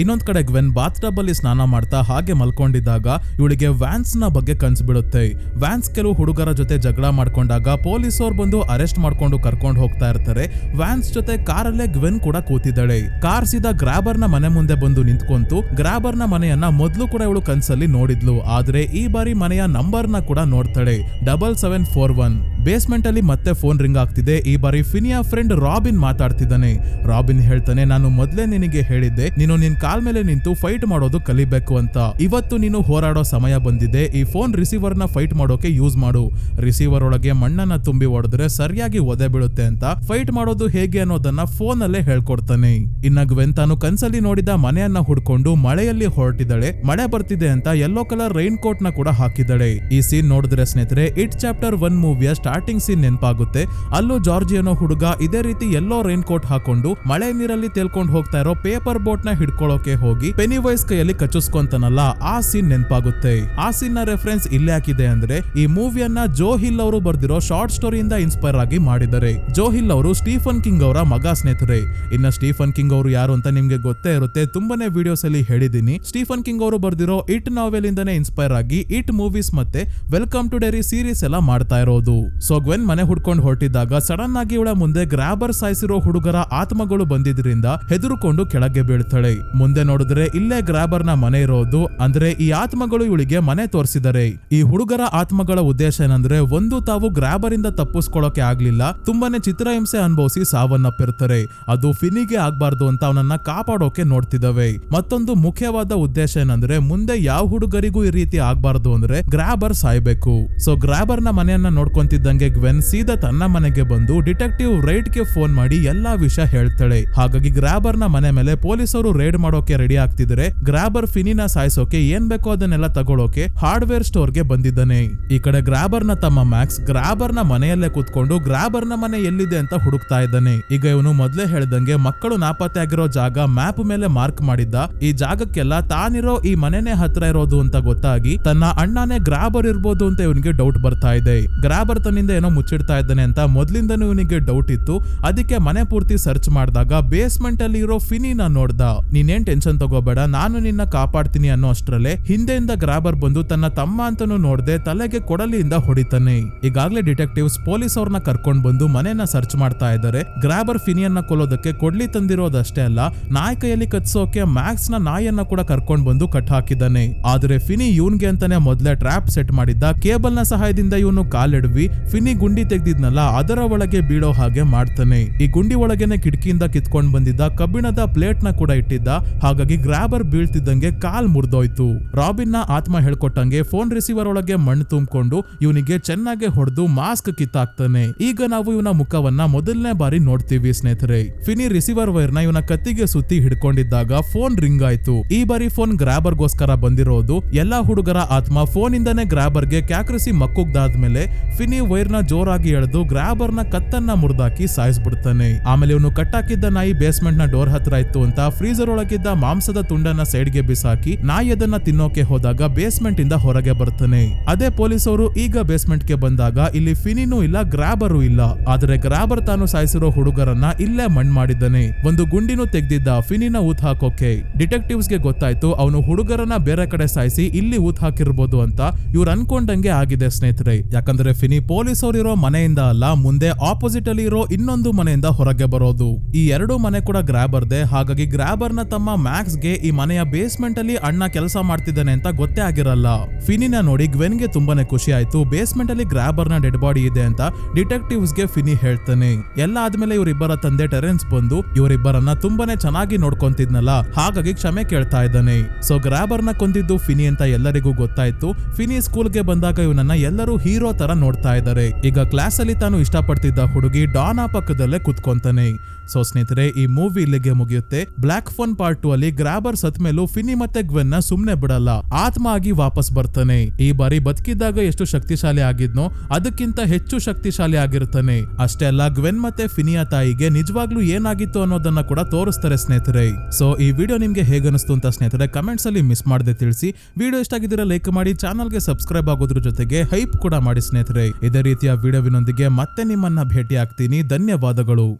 ಇನ್ನೊಂದ್ ಕಡೆ ಗ್ವೆನ್ ಬಾತ್ ಟಬ್ ಅಲ್ಲಿ ಸ್ನಾನ ಮಾಡ್ತಾ ಹಾಗೆ ಮಲ್ಕೊಂಡಿದ್ದಾಗ ಇವಳಿಗೆ ವ್ಯಾನ್ಸ್ ನ ಬಗ್ಗೆ ಕನ್ಸು ಬಿಡುತ್ತೆ. ವ್ಯಾನ್ಸ್ ಕೆಲವು ಹುಡುಗರ ಜೊತೆ ಜಗಳ ಮಾಡ್ಕೊಂಡಾಗ ಪೊಲೀಸವ್ರು ಬಂದು ಅರೆಸ್ಟ್ ಮಾಡ್ಕೊಂಡು ಕರ್ಕೊಂಡು ಹೋಗ್ತಾ ಇರ್ತಾರೆ. ವ್ಯಾನ್ಸ್ ಜೊತೆ ಕಾರಲ್ಲೇ ಗ್ವೆನ್ ಕೂಡ ಕೂತಿದ್ದಾಳೆ. ಕಾರ್ ಸೀದಾ ಗ್ರಾಬರ್ ನ ಮನೆ ಮುಂದೆ ಬಂದು ನಿಂತ್ಕೊಂತು. ಗ್ರಾಬರ್ ನ ಮನೆಯನ್ನ ಮೊದ್ಲು ಕೂಡ ಇವಳು ಕನ್ಸಲ್ಲಿ ನೋಡಿದ್ಲು, ಆದ್ರೆ ಈ ಬಾರಿ ಮನೆಯ ನಂಬರ್ ನ ಕೂಡ ನೋಡ್ತಾಳೆ, 7741. ಬೇಸ್ಮೆಂಟ್ ಅಲ್ಲಿ ಮತ್ತೆ ಫೋನ್ ರಿಂಗ್ ಆಗ್ತಿದೆ. ಈ ಬಾರಿ ಫಿನಿಯ ಫ್ರೆಂಡ್ ರಾಬಿನ್ ಮಾತಾಡ್ತಿದ್ದಾನೆ. ರಾಬಿನ್ ಹೇಳ್ತಾನೆ, ನಾನು ಮೊದ್ಲೇ ನಿನಗೆ ಹೇಳಿದ್ದೆ, ನೀನು ನಿನ್ ಕಾಲ್ ಮೇಲೆ ನಿಂತು ಫೈಟ್ ಮಾಡೋದು ಕಲಿಬೇಕು ಅಂತ. ಇವತ್ತು ನೀನು ಹೋರಾಡೋ ಸಮಯ ಬಂದಿದೆ. ಈ ಫೋನ್ ರಿಸೀವರ್ ನ ಫೈಟ್ ಮಾಡೋಕೆ ಯೂಸ್ ಮಾಡು. ರಿಸೀವರ್ ಒಳಗೆ ಮಣ್ಣನ್ನ ತುಂಬಿ ಹೊಡೆದ್ರೆ ಸರಿಯಾಗಿ ಒದೆ ಬೀಳುತ್ತೆ ಅಂತ ಫೈಟ್ ಮಾಡೋದು ಹೇಗೆ ಅನ್ನೋದನ್ನ ಫೋನ್ ಅಲ್ಲೇ ಹೇಳ್ಕೊಡ್ತಾನೆ. ಇನ್ನ ಗ್ವೆನ್ ತಾನು ಕನ್ಸಲ್ಲಿ ನೋಡಿದ ಮನೆಯನ್ನ ಹುಡ್ಕೊಂಡು ಮಳೆಯಲ್ಲಿ ಹೊರಟಿದ್ದಾಳೆ. ಮಳೆ ಬರ್ತಿದೆ ಅಂತ ಯೆಲ್ಲೋ ಕಲರ್ ರೈನ್ ಕೋಟ್ ನ ಕೂಡ ಹಾಕಿದ್ದಾಳೆ. ಈ ಸೀನ್ ನೋಡಿದ್ರೆ ಸ್ನೇಹಿತರೆ, ಇಟ್ ಚಾಪ್ಟರ್ 1 ಮೂವಿಯ ಸ್ಟಾರ್ಟಿಂಗ್ ಸೀನ್ ನೆನಪಾಗುತ್ತೆ. ಅಲ್ಲೂ ಜಾರ್ಜಿ ಅನ್ನೋ ಹುಡುಗ ಇದೇ ರೀತಿ ಯೆಲ್ಲೋ ರೈನ್ ಕೋಟ್ ಹಾಕೊಂಡು ಮಳೆ ನೀರಲ್ಲಿ ತೇಲ್ಕೊಂಡು ಹೋಗ್ತಾ ಇರೋ ಪೇಪರ್ ಬೋಟ್ ನ ಹಿಡ್ಕೊಳ್ಳೋಕೆ ಹೋಗಿ ಪೆನಿವೈಸ್ ಕೈಯಲ್ಲಿ ಕಚ್ಚಿಸ್ಕೊಂತಾನಲ್ಲ, ಆ ಸೀನ್ ನೆನಪಾಗುತ್ತೆ. ಆ ಸೀನ್ ನ ರೆಫರೆನ್ಸ್ ಇಲ್ಲೇ ಹಾಕಿದೆ ಅಂದ್ರೆ ಈ ಮೂವಿಯನ್ನ ಜೋ ಹಿಲ್ ಅವರು ಬರ್ದಿರೋ ಶಾರ್ಟ್ ಸ್ಟೋರಿಯಿಂದ ಇನ್ಸ್ಪೈರ್ ಆಗಿ ಮಾಡಿದ್ದಾರೆ. ಜೋ ಹಿಲ್ ಅವರು ಸ್ಟೀಫನ್ ಕಿಂಗ್ ಅವರ ಮಗ ಸ್ನೇಹಿತರೆ. ಇನ್ನ ಸ್ಟೀಫನ್ ಕಿಂಗ್ ಅವರು ಯಾರು ಅಂತ ನಿಮ್ಗೆ ಗೊತ್ತೇ ಇರುತ್ತೆ, ತುಂಬಾನೇ ವಿಡಿಯೋಸ್ ಅಲ್ಲಿ ಹೇಳಿದೀನಿ. ಸ್ಟೀಫನ್ ಕಿಂಗ್ ಅವರು ಬರ್ದಿರೋ ಇಟ್ ನಾವೆಲ್ ಇಂದಾನೆ ಇನ್ಸ್ಪೈರ್ ಆಗಿ ಇಟ್ ಮೂವೀಸ್ ಮತ್ತೆ ವೆಲ್ಕಮ್ ಟು ಡೆರಿ ಸೀರೀಸ್ ಎಲ್ಲ ಮಾಡ್ತಾ ಇರೋದು. ಸೊ ಗ್ವೆನ್ ಮನೆ ಹುಡ್ಕೊಂಡು ಹೊರಟಿದ್ದಾಗ ಸಡನ್ ಆಗಿ ಇವಳ ಮುಂದೆ ಗ್ರಾಬರ್ ಸಾಯಿಸಿರೋ ಹುಡುಗರ ಆತ್ಮಗಳು ಬಂದಿದ್ರಿಂದ ಹೆದರುಕೊಂಡು ಕೆಳಗೆ ಬೀಳ್ತಾಳೆ. ಮುಂದೆ ನೋಡಿದ್ರೆ ಇಲ್ಲೇ ಗ್ರಾಬರ್ ನ ಮನೆ ಇರೋದು, ಅಂದ್ರೆ ಈ ಆತ್ಮಗಳು ಇವಳಿಗೆ ಮನೆ ತೋರಿಸಿದರೆ. ಈ ಹುಡುಗರ ಆತ್ಮಗಳ ಉದ್ದೇಶ ಏನಂದ್ರೆ, ಒಂದು ತಾವು ಗ್ರಾಬರ್ ಇಂದ ತಪ್ಪಿಸ್ಕೊಳ್ಳೋಕೆ ಆಗ್ಲಿಲ್ಲ, ತುಂಬಾನೇ ಚಿತ್ರಹಿಂಸೆ ಅನುಭವಿಸಿ ಸಾವನ್ನಪ್ಪಿರ್ತಾರೆ. ಅದು ಫಿನಿಗೆ ಆಗ್ಬಾರ್ದು ಅಂತ ಅವನನ್ನ ಕಾಪಾಡೋಕೆ ನೋಡ್ತಿದವೆ. ಮತ್ತೊಂದು ಮುಖ್ಯವಾದ ಉದ್ದೇಶ ಏನಂದ್ರೆ, ಮುಂದೆ ಯಾವ ಹುಡುಗರಿಗೂ ಈ ರೀತಿ ಆಗ್ಬಾರ್ದು ಅಂದ್ರೆ ಗ್ರಾಬರ್ ಸಾಯ್ಬೇಕು. ಸೊ ಗ್ರಾಬರ್ ನ ಮನೆಯನ್ನ ನೋಡ್ಕೊಂತಿದ್ದಂಗೆ ಗ್ವೆನ್ ಸೀದಾ ತನ್ನ ಮನೆಗೆ ಬಂದು ಡಿಟೆಕ್ಟಿವ್ ರೈಟ್ ಗೆ ಫೋನ್ ಮಾಡಿ ಎಲ್ಲಾ ವಿಷಯ ಹೇಳ್ತಾಳೆ. ಹಾಗಾಗಿ ಗ್ರಾಬರ್ ನ ಮನೆ ಮೇಲೆ ಪೊಲೀಸರು ರೇಡ್ ಮಾಡೋಕೆ ರೆಡಿ ಆಗ್ತಿದ್ರೆ, ಗ್ರಾಬರ್ ಫಿನಿನ ಸಾಯಿಸೋಕೆ ಏನ್ ಬೇಕೋ ಅದನ್ನೆಲ್ಲ ತಗೊಳೋಕೆ ಹಾರ್ಡ್ವೇರ್ ಸ್ಟೋರ್ ಗೆ ಬಂದಿದ್ದಾನೆ. ಈ ಕಡೆ ಗ್ರಾಬರ್ ನ ತಮ್ಮ ಮ್ಯಾಕ್ಸ್ ಗ್ರಾಬರ್ ನ ಮನೆಯಲ್ಲೇ ಕುತ್ಕೊಂಡು ಗ್ರಾಬರ್ ನ ಮನೆ ಎಲ್ಲಿದೆ ಅಂತ ಹುಡುಕ್ತಾ ಇದ್ದಾನೆ. ಈಗ ಇವನು ಮೊದ್ಲೇ ಹೇಳ್ದಂಗೆ ಮಕ್ಕಳು ನಾಪತ್ತೆ ಆಗಿರೋ ಜಾಗ ಮ್ಯಾಪ್ ಮೇಲೆ ಮಾರ್ಕ್ ಮಾಡಿದ್ದ. ಈ ಜಾಗಕ್ಕೆಲ್ಲ ತಾನಿರೋ ಈ ಮನೆನೇ ಹತ್ರ ಇರೋದು ಅಂತ ಗೊತ್ತಾಗಿ ತನ್ನ ಅಣ್ಣನೇ ಗ್ರಾಬರ್ ಇರ್ಬೋದು ಅಂತ ಇವನಿಗೆ ಡೌಟ್ ಬರ್ತಾ ಇದೆ. ಗ್ರಾಬರ್ ತನ್ನಿಂದ ಏನೋ ಮುಚ್ಚಿಡ್ತಾ ಇದ್ದಾನೆ ಅಂತ ಮೊದ್ಲಿಂದನೂ ಇವನಿಗೆ ಡೌಟ್ ಇತ್ತು. ಅದಕ್ಕೆ ಮನೆ ಪೂರ್ತಿ ಸರ್ಚ್ ಮಾಡಿದಾಗ ಬೇಸ್ಮೆಂಟ್ ಅಲ್ಲಿ ಇರೋ ಫಿನಿನ ನೋಡ್ದ. ನೀನೇನ್ ಟೆನ್ಷನ್ ತಗೋಬೇಡ, ನಾನು ನಿನ್ನ ಕಾಪಾಡ್ತೀನಿ ಅನ್ನೋ ಅಷ್ಟ್ರಲ್ಲೇ ಹಿಂದೆಯಿಂದ ಗ್ರಾಬರ್ ಬಂದು ತನ್ನ ತಮ್ಮ ಅಂತನೂ ನೋಡ್ದೆ ತಲೆಗೆ ಕೊಡಲಿಯಿಂದ ಹೊಡಿತಾನೆ. ಈಗಾಗ್ಲೇ ಡಿಟೆಕ್ಟಿವ್ಸ್ ಪೊಲೀಸ್ ಅವ್ರನ್ನ ಕರ್ಕೊಂಡ್ ಬಂದು ಮನೆಯನ್ನ ಸರ್ಚ್ ಮಾಡ್ತಾ ಇದ್ದಾರೆ. ಗ್ರಾಬರ್ ಫಿನಿಯನ್ನ ಕೊಲ್ಲೋದಕ್ಕೆ ಕೊಡ್ಲಿ ತಂದಿರೋದಷ್ಟೇ ಅಲ್ಲ, ನಾಯಿ ಕೈಯಲ್ಲಿ ಕತ್ಸೋಕೆ ಮ್ಯಾಕ್ಸ್ ನ ನಾಯನ್ನ ಕೂಡ ಕರ್ಕೊಂಡ್ ಬಂದು ಕಟ್ ಹಾಕಿದ್ದಾನೆ. ಆದ್ರೆ ಫಿನಿ ಇವನ್ಗೆ ಅಂತಾನೆ ಮೊದ್ಲೇ ಟ್ರ್ಯಾಪ್ ಸೆಟ್ ಮಾಡಿದ್ದ. ಕೇಬಲ್ ನ ಸಹಾಯದಿಂದ ಇವನು ಕಾಲೆಡ್ವಿ ಫಿನಿ ಗುಂಡಿ ತೆಗ್ದಿದ್ನಲ್ಲ ಅದರ ಒಳಗೆ ಬೀಳೋ ಹಾಗೆ ಮಾಡ್ತಾನೆ. ಈ ಗುಂಡಿ ಒಳಗೇನೆ ಕಿಟಕಿಯಿಂದ ಕಿತ್ಕೊಂಡ್ ಬಂದಿದ್ದ ಕಬ್ಬಿಣದ ಪ್ಲೇಟ್ ನ ಕೂಡ ಇಟ್ಟಿದ್ದ. ಹಾಗಾಗಿ ಗ್ರಾಬರ್ ಬೀಳ್ತಿದ್ದಂಗೆ ಕಾಲ್ ಮುರಿದೋಯ್ತು. ರಾಬಿನ್ ನ ಆತ್ಮ ಹೇಳ್ಕೊಟ್ಟಂಗೆ ಫೋನ್ ರಿಸೀವರ್ ಒಳಗೆ ಮಣ್ಣು ತುಂಬಿಕೊಂಡು ಇವನಿಗೆ ಚೆನ್ನಾಗಿ ಹೊಡೆದು ಮಾಸ್ಕ್ ಕಿತ್ತಾಕ್ತಾನೆ. ಈಗ ನಾವು ಇವನ ಮುಖವನ್ನ ಮೊದಲನೇ ಬಾರಿ ನೋಡ್ತೀವಿ ಸ್ನೇಹಿತರೆ. ಫಿನಿ ರಿಸೀವರ್ ವೈರ್ ನ ಇವನ ಕತ್ತಿಗೆ ಸುತ್ತಿ ಹಿಡ್ಕೊಂಡಿದ್ದಾಗ ಫೋನ್ ರಿಂಗ್ ಆಯ್ತು. ಈ ಬಾರಿ ಫೋನ್ ಗ್ರಾಬರ್ ಗೋಸ್ಕರ ಬಂದಿರೋದು. ಎಲ್ಲಾ ಹುಡುಗರ ಆತ್ಮ ಫೋನ್ ಇಂದಾನೆ ಗ್ರಾಬರ್ ಗೆ ಕ್ಯಾಕ್ರಿಸಿ ಮಕ್ಕುಗ್ದಾದ್ಮೇಲೆ ಫಿನಿ ವೈರ್ ನ ಜೋರಾಗಿ ಎಳೆದು ಗ್ರಾಬರ್ ನ ಕತ್ತನ್ನ ಮುರಿದಾಕಿ ಸಾಯಿಸ್ಬಿಡ್ತಾನೆ. ಆಮೇಲೆ ಇವನು ಕಟ್ಟಾಕಿದ್ದ ನಾಯಿ ಬೇಸ್ಮೆಂಟ್ ನ ಡೋರ್ ಹತ್ರ ಇತ್ತು ಅಂತ ಫ್ರೀಸರ್ ಒಳಗಿದ್ದ ಮಾಂಸದ ತುಂಡನ್ನ ಸೈಡ್ ಗೆ ಬಿಸಾಕಿ ನಾಯಿ ಅದನ್ನ ತಿನ್ನೋಕೆ ಹೋದಾಗ ಬೇಸ್ಮೆಂಟ್ ಇಂದ ಹೊರಗೆ ಬರ್ತಾನೆ. ಅದೇ ಪೊಲೀಸರು ಈಗ ಬೇಸ್ಮೆಂಟ್ ಗೆ ಬಂದಾಗ ಇಲ್ಲಿ ಫಿನಿನೂ ಇಲ್ಲ ಗ್ರಾಬರು ಇಲ್ಲ. ಆದ್ರೆ ಗ್ರಾಬರ್ ತಾನು ಸಾಯಿಸಿರೋ ಹುಡುಗರನ್ನ ಇಲ್ಲೇ ಮಣ್ಣು ಮಾಡಿದ್ದಾನೆ. ಒಂದು ಗುಂಡಿನೂ ತೆಗ್ದಿದ್ದ ಫಿನಿನ ಊತ್ ಹಾಕೋಕೆ. ಡಿಟೆಕ್ಟಿವ್ಸ್ ಗೆ ಗೊತ್ತಾಯ್ತು ಅವನು ಹುಡುಗರನ್ನ ಬೇರೆ ಕಡೆ ಸಾಯಿಸಿ ಇಲ್ಲಿ ಊತ್ ಹಾಕಿರ್ಬೋದು ಅಂತ. ಇವ್ರು ಅನ್ಕೊಂಡಂಗೆ ಆಗಿದೆ ಸ್ನೇಹಿತರೆ. ಯಾಕಂದ್ರೆ ಫಿನಿ ಪೊಲೀಸ್ ಅವರಿರೋ ಮನೆಯಿಂದ ಅಲ್ಲ, ಮುಂದೆ ಆಪೋಸಿಟ್ ಅಲ್ಲಿ ಇರೋ ಇನ್ನೊಂದು ಮನೆಯಿಂದ ಹೊರಗೆ ಬರೋದು. ಈ ಎರಡು ಮನೆ ಕೂಡ ಗ್ರಾಬರ್ದೆ. ಹಾಗಾಗಿ ಗ್ರಾಬರ್ ನ ತಮ್ಮ ಮ್ಯಾಕ್ಸ್ ಗೆ ಈ ಮನೆಯ ಬೇಸ್ಮೆಂಟ್ ಅಲ್ಲಿ ಅಣ್ಣ ಕೆಲಸ ಮಾಡ್ತಿದ್ದಾನೆ ಅಂತ ಗೊತ್ತೇ ಆಗಿರಲ್ಲ. ಫಿನಿನ ನೋಡಿ ಗ್ವೆನ್ ಗೆ ತುಂಬಾನೇ ಖುಷಿ ಆಯ್ತು. ಬೇಸ್ಮೆಂಟ್ ಅಲ್ಲಿ ಗ್ರಾಬರ್ ನ ಡೆಡ್ ಬಾಡಿ ಇದೆ ಅಂತ ಡಿಟೆಕ್ಟಿವ್ಸ್ ಗೆ ಫಿನಿ ಹೇಳ್ತಾನೆ. ಎಲ್ಲ ಆದ್ಮೇಲೆ ಇವರಿಬ್ಬರ ತಂದೆ ಟೆರೆನ್ಸ್ ಬಂದು ಇವರಿಬ್ಬರನ್ನ ತುಂಬಾನೇ ಚೆನ್ನಾಗಿ ನೋಡ್ಕೊಂತಿದ್ನಲ್ಲ, ಹಾಗಾಗಿ ಕ್ಷಮೆ ಕೇಳ್ತಾ ಇದ್ದಾನೆ. ಸೊ ಗ್ರಾಬರ್ ನ ಕೊಂದಿದ್ದು ಫಿನಿ ಅಂತ ಎಲ್ಲರಿಗೂ ಗೊತ್ತಾಯ್ತು. ಫಿನಿ ಸ್ಕೂಲ್ಗೆ ಬಂದಾಗ ಇವನನ್ನ ಎಲ್ಲರೂ ಹೀರೋ ತರ ನೋಡ್ತಾ ಇದ್ದಾರೆ. ಈಗ ಕ್ಲಾಸ್ ಅಲ್ಲಿ ತಾನು ಇಷ್ಟಪಡ್ತಿದ್ದ ಹುಡುಗಿ ಡಾನಾ ಪಕ್ಕದಲ್ಲೇ ಕುತ್ಕೊಂತಾನೆ. ಸೊ ಸ್ನೇಹಿತರೆ, ಈ ಮೂವಿ ಇಲ್ಲಿಗೆ ಮುಗಿಯುತ್ತೆ. ಬ್ಲಾಕ್ ಫೋನ್ ಪಾರ್ಟ್ 2 ಅಲ್ಲಿ ಗ್ರಾಬರ್ ಸತ್ ಮೇಲೂ ಫಿನಿ ಮತ್ತೆ ಗ್ವೆನ್ ನ ಸುಮ್ನೆ ಬಿಡಲ್ಲ, ಆತ್ಮ ಆಗಿ ವಾಪಸ್ ಬರ್ತಾನೆ. ಈ ಬಾರಿ ಬದುಕಿದ್ದಾಗ ಎಷ್ಟು ಶಕ್ತಿಶಾಲಿ ಆಗಿದ್ನೋ ಅದಕ್ಕಿಂತ ಹೆಚ್ಚು ಶಕ್ತಿಶಾಲಿ ಆಗಿರ್ತಾನೆ. ಅಷ್ಟೇ ಅಲ್ಲ, ಗ್ವೆನ್ ಮತ್ತೆ ಫಿನಿಯ ತಾಯಿಗೆ ನಿಜವಾಗ್ಲೂ ಏನಾಗಿತ್ತು ಅನ್ನೋದನ್ನ ಕೂಡ ತೋರಿಸ್ತಾರೆ ಸ್ನೇಹಿತರೆ. ಸೊ ಈ ವಿಡಿಯೋ ನಿಮ್ಗೆ ಹೇಗನಿಸ್ತು ಅಂತ ಸ್ನೇಹಿತರೆ ಕಮೆಂಟ್ಸ್ ಅಲ್ಲಿ ಮಿಸ್ ಮಾಡದೆ ತಿಳಿಸಿ. ವಿಡಿಯೋ ಇಷ್ಟ ಆಗಿದ್ರೆ ಲೈಕ್ ಮಾಡಿ, ಚಾನಲ್ಗೆ ಸಬ್ಸ್ಕ್ರೈಬ್ ಆಗೋದ್ರ ಜೊತೆಗೆ ಹೈಪ್ ಕೂಡ ಮಾಡಿ ಸ್ನೇಹಿತರೆ. ಇದೇ ರೀತಿಯ ವಿಡಿಯೋವಿನೊಂದಿಗೆ ಮತ್ತೆ ನಿಮ್ಮನ್ನ ಭೇಟಿ ಆಗ್ತೀನಿ. ಧನ್ಯವಾದಗಳು.